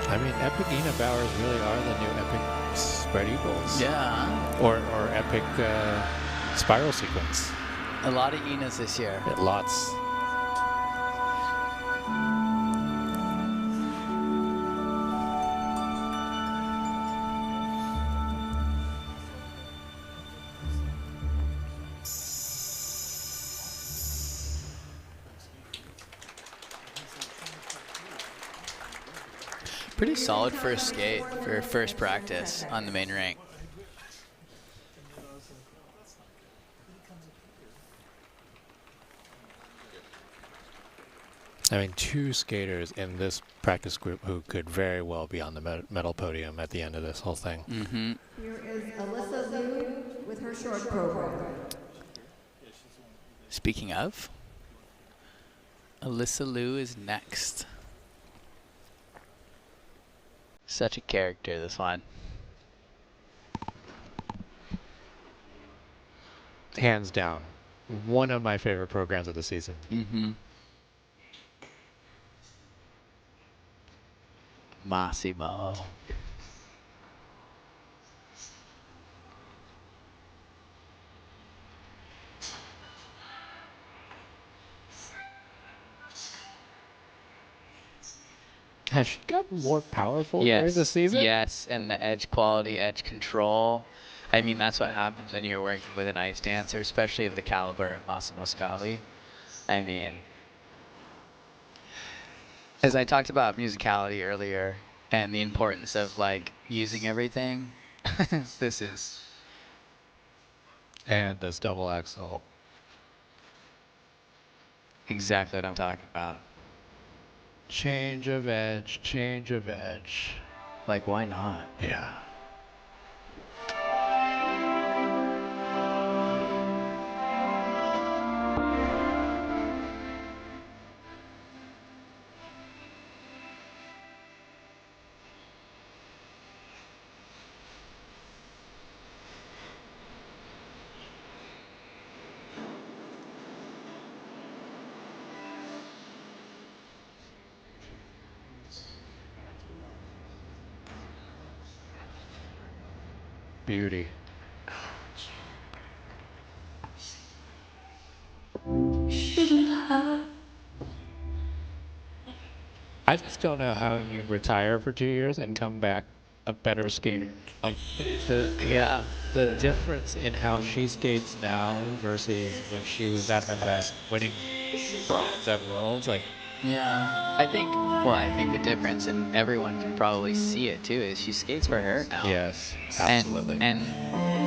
I mean, Epic Ina Bowers really are the new Epic Spread Eagles. Yeah. Or Epic Spiral Sequence. A lot of Inas this year. Lots. Pretty solid first skate for first practice on the main rink. I mean, two skaters in this practice group who could very well be on the medal podium at the end of this whole thing. Mm-hmm. Here is Alyssa Liu with her short program. Speaking of, Alyssa Liu is next. Such a character, this one. Hands down, one of my favorite programs of the season. Mm-hmm. Massimo. Has she got more powerful during the season? Yes, and the edge quality, edge control. I mean, that's what happens when you're working with an ice dancer, especially of the caliber of Massimo Scali. I mean, As I talked about musicality earlier and the importance of like using everything, this is And this double axel. exactly what I'm talking about. Change of edge, change of edge. Like, why not? Yeah. Beauty. I just don't know how you retire for 2 years and come back a better skater. Like, the difference in how she skates now versus when she was at her best, winning bronze at Worlds, like, Yeah, I think the difference, and everyone can probably see it too, is she skates for her now. yes, absolutely. And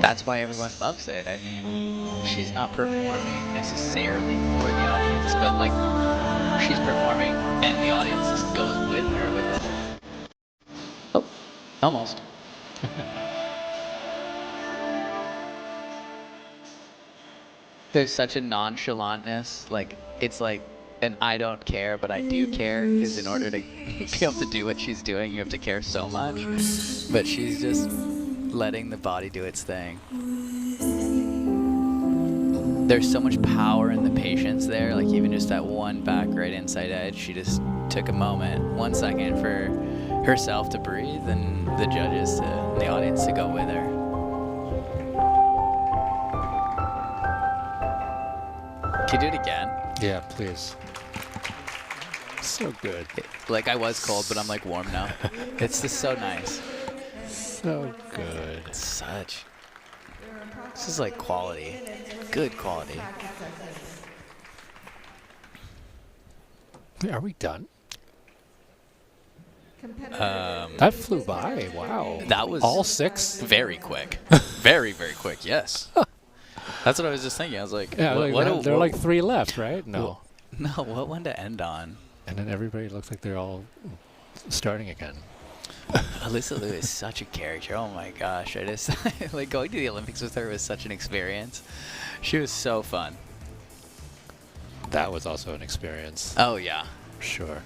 that's why everyone loves it. I mean, she's not performing necessarily for the audience, but like she's performing and the audience goes with her with it. Oh, almost. There's such a nonchalantness, like it's like an I don't care, but I do care, is in order to be able to do what she's doing, you have to care so much. But she's just letting the body do its thing. There's so much power in the patience there, like even just that one back right inside edge, she just took a moment, 1 second for herself to breathe and the judges to, the audience to go with her. Can you do it again? Yeah, please. So good. Like I was cold, but I'm like warm now. It's just so nice. So good. This is like quality. Good quality. Are we done? That flew by. Wow. That was all 6. Very quick. Very, very quick. Yes. That's what I was just thinking. I was like, yeah, there are like 3 left, right? No. No, what one to end on? And then everybody looks like they're all starting again. Alyssa Liu is such a character. Oh my gosh. I just, like going to the Olympics with her was such an experience. She was so fun. That was also an experience. Oh, yeah. Sure.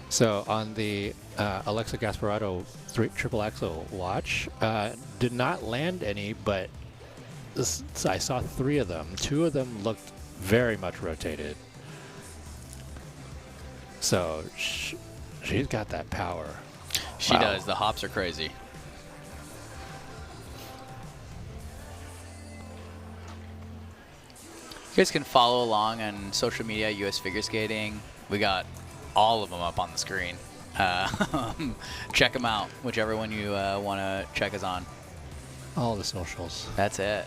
So on the Alexa Gasparotto triple axel watch, did not land any, but I saw 3 of them. 2 of them looked very much rotated. So she's got that power. She does. The hops are crazy. You guys can follow along on social media, US Figure Skating. We got all of them up on the screen. Check them out, whichever one you want to check us on. All the socials. That's it.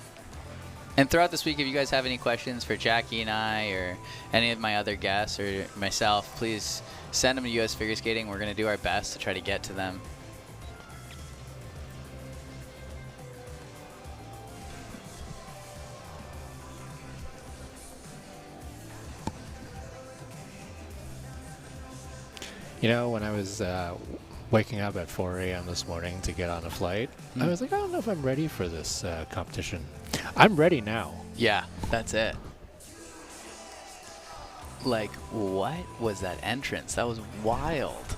And throughout this week, if you guys have any questions for Jackie and I or any of my other guests or myself, please send them to US Figure Skating. We're going to do our best to try to get to them. You know, when I was waking up at 4 a.m. this morning to get on a flight, I was like, I don't know if I'm ready for this competition. I'm ready now. Yeah, that's it. Like, what was that entrance? That was wild.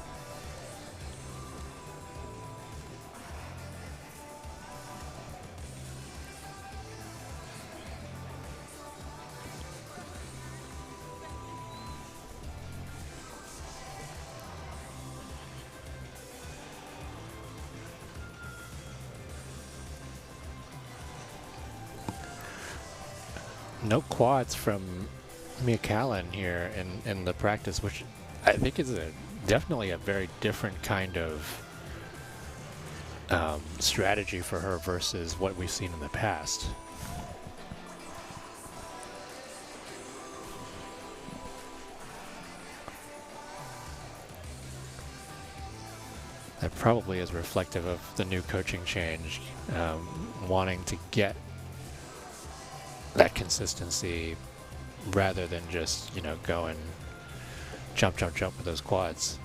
No quads from Mia Callan here in the practice, which I think is definitely a very different kind of strategy for her versus what we've seen in the past. that probably is reflective of the new coaching change, wanting to get that consistency rather than just, go and jump with those quads.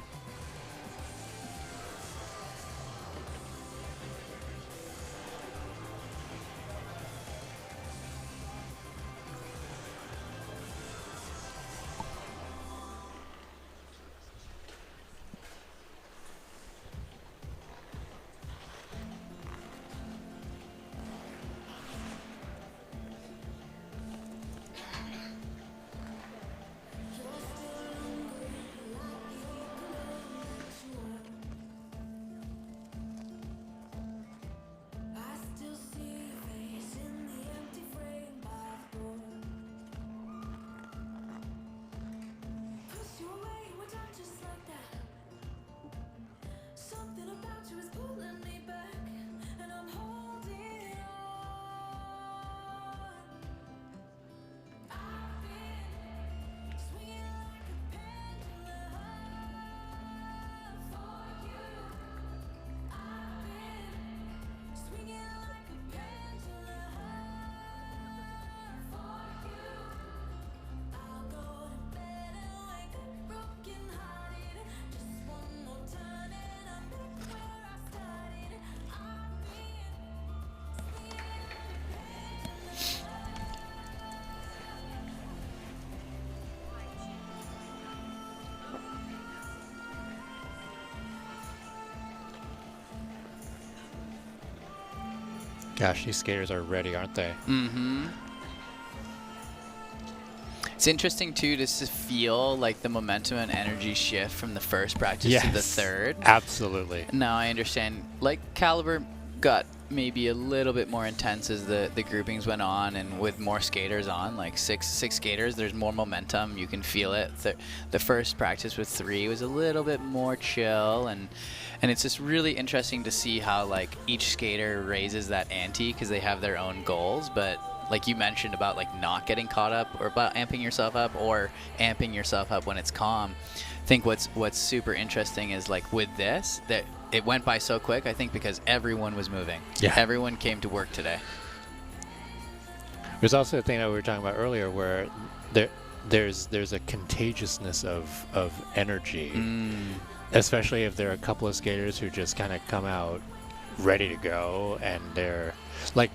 Gosh, these skaters are ready, aren't they? Mm-hmm. It's interesting too just to feel like the momentum and energy shift from the first practice to the third. Absolutely. Now I understand, like, caliber got maybe a little bit more intense as the groupings went on, and with more skaters on, like six skaters, there's more momentum. You can feel it. The first practice with 3 was a little bit more chill, and it's just really interesting to see how like each skater raises that ante because they have their own goals. But like you mentioned about like not getting caught up, or about amping yourself up, or amping yourself up when it's calm. I think what's super interesting is like with this, that it went by so quick, I think because everyone was moving. Yeah. Everyone came to work today. There's also a thing that we were talking about earlier where there's a contagiousness of energy, especially if there are a couple of skaters who just kind of come out ready to go, and they're like,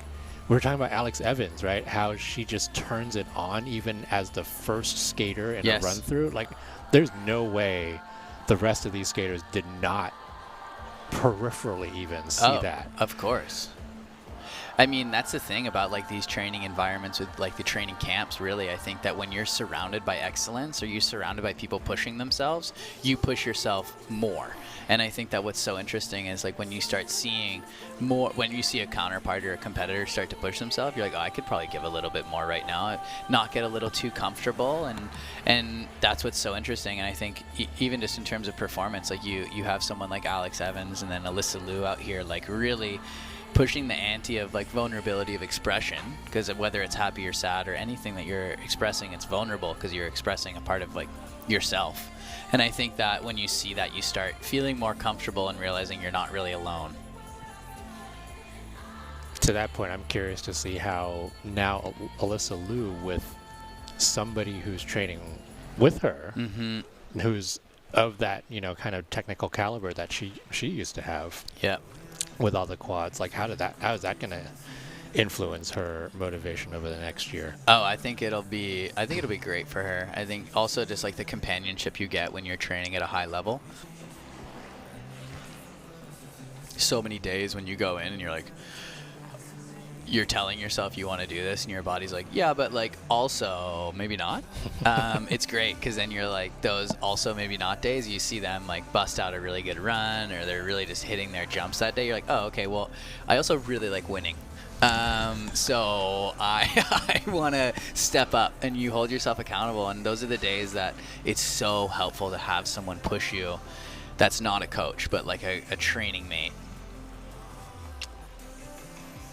we were talking about Alex Evans, right? How she just turns it on even as the first skater in a run through. Like, there's no way the rest of these skaters did not peripherally even see that. Of course. I mean, that's the thing about like these training environments with like the training camps, really. I think that when you're surrounded by excellence, or you're surrounded by people pushing themselves, you push yourself more. And I think that what's so interesting is like when you start seeing more, when you see a counterpart or a competitor start to push themselves, you're like, oh, I could probably give a little bit more right now, not get a little too comfortable. And that's what's so interesting. And I think even just in terms of performance, like you have someone like Alex Evans and then Alyssa Liu out here, like really pushing the ante of like vulnerability of expression, because whether it's happy or sad or anything that you're expressing, it's vulnerable because you're expressing a part of like yourself. And I think that when you see that, you start feeling more comfortable and realizing you're not really alone. To that point, I'm curious to see how now Alyssa Liu, with somebody who's training with her, who's of that, kind of technical caliber that she used to have. Yeah. With all the quads, like how is that going to influence her motivation over the next year? Oh, I think it'll be great for her. I think also just like the companionship you get when you're training at a high level. So many days when you go in and you're telling yourself you want to do this, and your body's like, yeah, but like also maybe not. It's great because then you're like, those also maybe not days, you see them like bust out a really good run, or they're really just hitting their jumps that day. You're like, oh, okay, well, I also really like winning. So I want to step up, and you hold yourself accountable. And those are the days that it's so helpful to have someone push you that's not a coach, but like a training mate.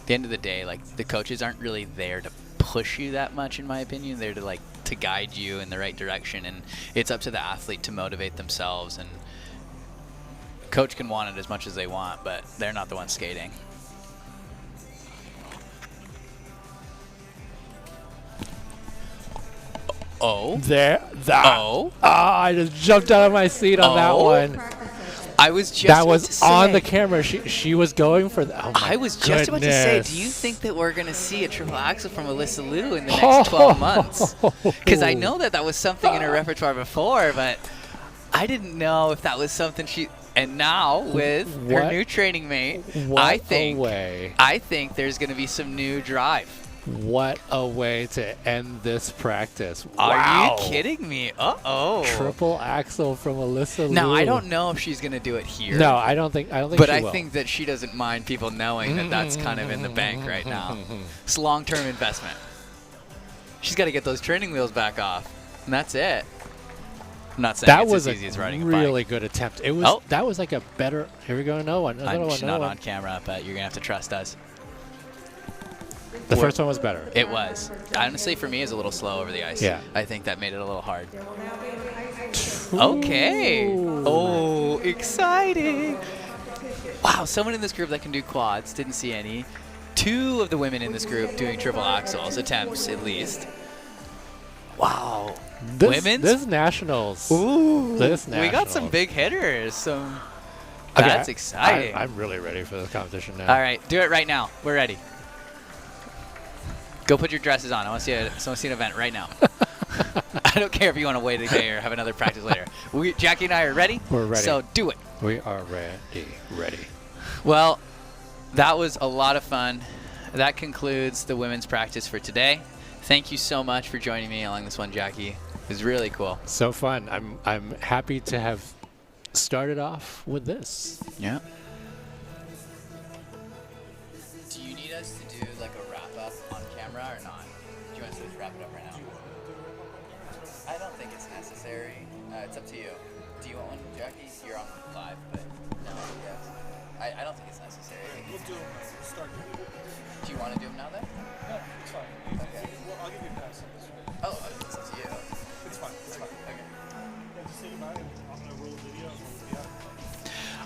At the end of the day, like the coaches aren't really there to push you that much, in my opinion. They're to guide you in the right direction, and it's up to the athlete to motivate themselves and Coach can want it as much as they want, but they're not the ones skating. Oh. I just jumped out of my seat on that one. I was just that about was to on say. the camera. She was going for that. Oh I was just about to say, do you think that we're going to see a triple axel from Alyssa Liu in the next 12 months? Because I know that was something in her repertoire before, but I didn't know if that was something she... And now with her new training mate, I think there's going to be some new drive. What a way to end this practice. Are you kidding me? Uh-oh. Triple axel from Alyssa Liu. Now, I don't know if she's going to do it here. No, I don't think But she I will. think that she doesn't mind people knowing that that's kind of in the bank right now. It's long-term investment. She's got to get those training wheels back off. And that's it. I'm not saying that it's was as easy as riding a really bike. good attempt. It was that was like a better. Here we go, another one. She's not on camera, but you're gonna have to trust us. The first one was better. It was. Honestly, for me, it's a little slow over the ice. Yeah. I think that made it a little hard. Okay. Oh, exciting. Wow, someone in this group that can do quads. Didn't see any. 2 of the women in this group doing triple axels, attempts at least. Wow. This nationals. Ooh. This We got some nationals. big hitters. Okay, That's exciting. I'm really ready for this competition now. All right, do it right now. We're ready. Go put your dresses on. I want to see an event right now. I don't care if you want to wait a day or have another practice later. Jackie and I are ready. We're ready. So do it. We are ready. Ready. Well, that was a lot of fun. That concludes the women's practice for today. Thank you so much for joining me along this one, Jackie. It was really cool. So fun. I'm happy to have started off with this. Yeah. Do you need us to do like a wrap up on camera or not? Do you want us to just wrap it up right now? I don't think it's necessary. It's up to you. Do you want one, Jackie? You're on live, but no, yes. I don't think it's necessary. We'll do them. We'll start. Do you want to do them now then? No, it's fine. Okay. Well, I'll give you a pass on this one. Oh, it's up to you. It's fine. It's fine. Okay. Yeah, just say goodbye and I'm going to roll the video.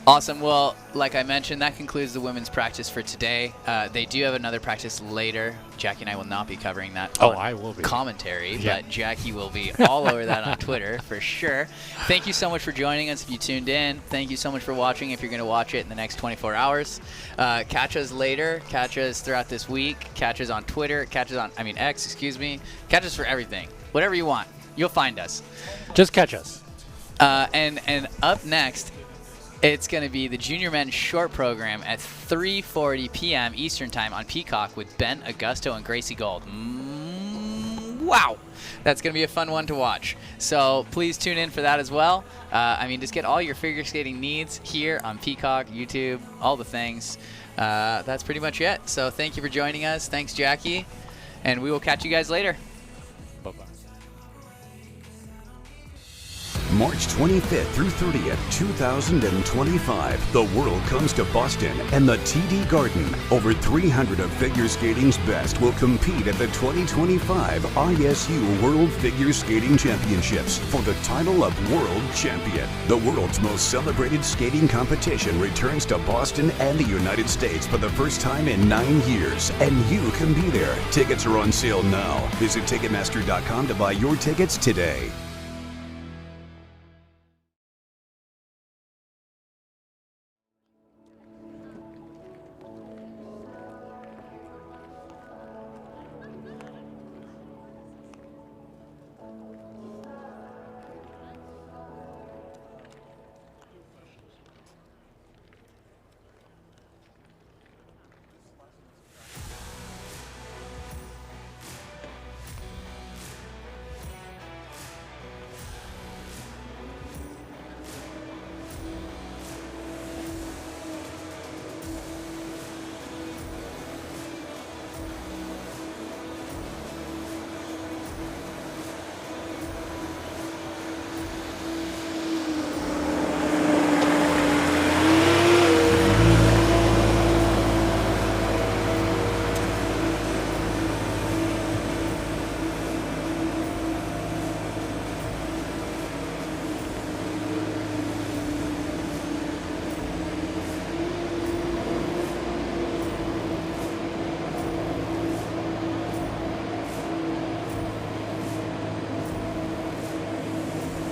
Awesome. Well, like I mentioned, that concludes the women's practice for today. They do have another practice later. Jackie and I will not be covering that on I will be. commentary, Yeah. but Jackie will be all over that on Twitter for sure. Thank you so much for joining us if you tuned in. Thank you so much for watching if you're going to watch it in the next 24 hours. Catch us later. Catch us throughout this week. Catch us on Twitter. Catch us on, X, excuse me. Catch us for everything. Whatever you want. You'll find us. Just catch us. And up next, it's going to be the Junior Men's Short Program at 3:40 p.m. Eastern Time on Peacock with Ben Augusto and Gracie Gold. Wow. That's going to be a fun one to watch. So please tune in for that as well. Just get all your figure skating needs here on Peacock, YouTube, all the things. That's pretty much it. So thank you for joining us. Thanks, Jackie. And we will catch you guys later. Bye-bye. March 25th through 30th, 2025, the world comes to Boston and the TD Garden. Over 300 of figure skating's best will compete at the 2025 ISU World Figure Skating Championships for the title of World Champion. The world's most celebrated skating competition returns to Boston and the United States for the first time in 9 years, and you can be there. Tickets are on sale now. Visit Ticketmaster.com to buy your tickets today.